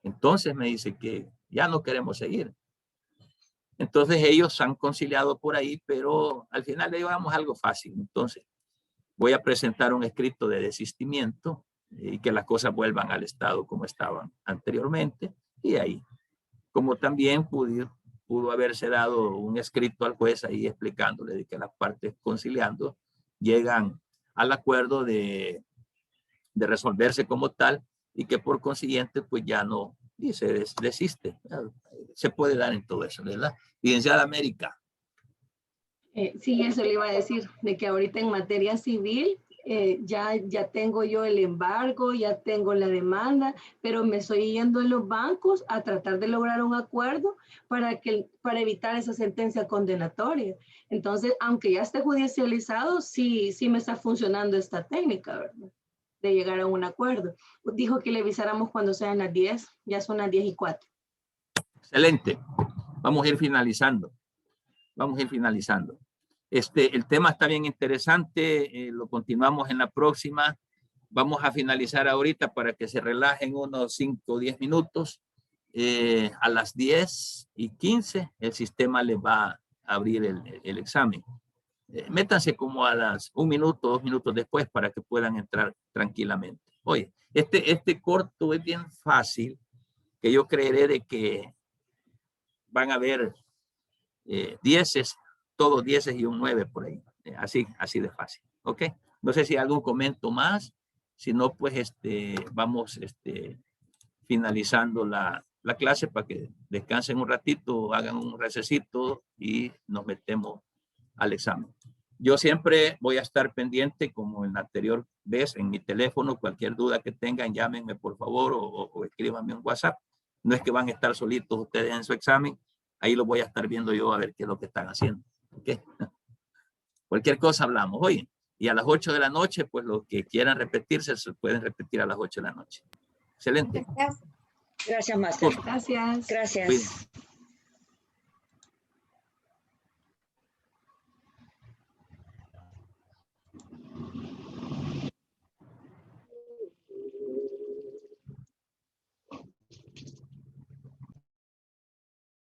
Entonces me dice que ya no queremos seguir. Entonces ellos han conciliado por ahí, pero al final le llevamos algo fácil. Entonces voy a presentar un escrito de desistimiento y que las cosas vuelvan al estado como estaban anteriormente. Y ahí, como también pudo haberse dado un escrito al juez ahí explicándole de que las partes conciliando llegan al acuerdo de resolverse como tal y que por consiguiente pues ya no se desiste. Se puede dar en todo eso, ¿verdad? Licenciada América. Sí, eso le iba a decir, de que ahorita en materia civil ya tengo yo el embargo, ya tengo la demanda, pero me estoy yendo en los bancos a tratar de lograr un acuerdo para evitar esa sentencia condenatoria. Entonces, aunque ya esté judicializado, sí me está funcionando esta técnica, ¿verdad? De llegar a un acuerdo. Dijo que le avisáramos cuando sean las 10, ya son las 10:04. Excelente. Vamos a ir finalizando. Vamos a ir finalizando. El tema está bien interesante, lo continuamos en la próxima. Vamos a finalizar ahorita para que se relajen unos 5 o 10 minutos. A las 10:15 el sistema les va a abrir el examen. Métanse como a las 1 minuto, 2 minutos después para que puedan entrar tranquilamente. Oye, este corto es bien fácil, que yo creeré de que van a haber 10, todos 10 y un 9 por ahí. Así de fácil. ¿Ok? No sé si hay algún comentario más. Si no, pues vamos finalizando la clase para que descansen un ratito, hagan un recesito y nos metemos al examen. Yo siempre voy a estar pendiente, como en la anterior vez, en mi teléfono. Cualquier duda que tengan, llámenme por favor o escríbanme un WhatsApp. No es que van a estar solitos ustedes en su examen. Ahí lo voy a estar viendo yo a ver qué es lo que están haciendo. ¿Okay? Cualquier cosa hablamos. Oye, y a las 8 de la noche, pues los que quieran repetirse, se pueden repetir a las 8 de la noche. Excelente. Gracias, Master. Gracias. Gracias. Cuídense.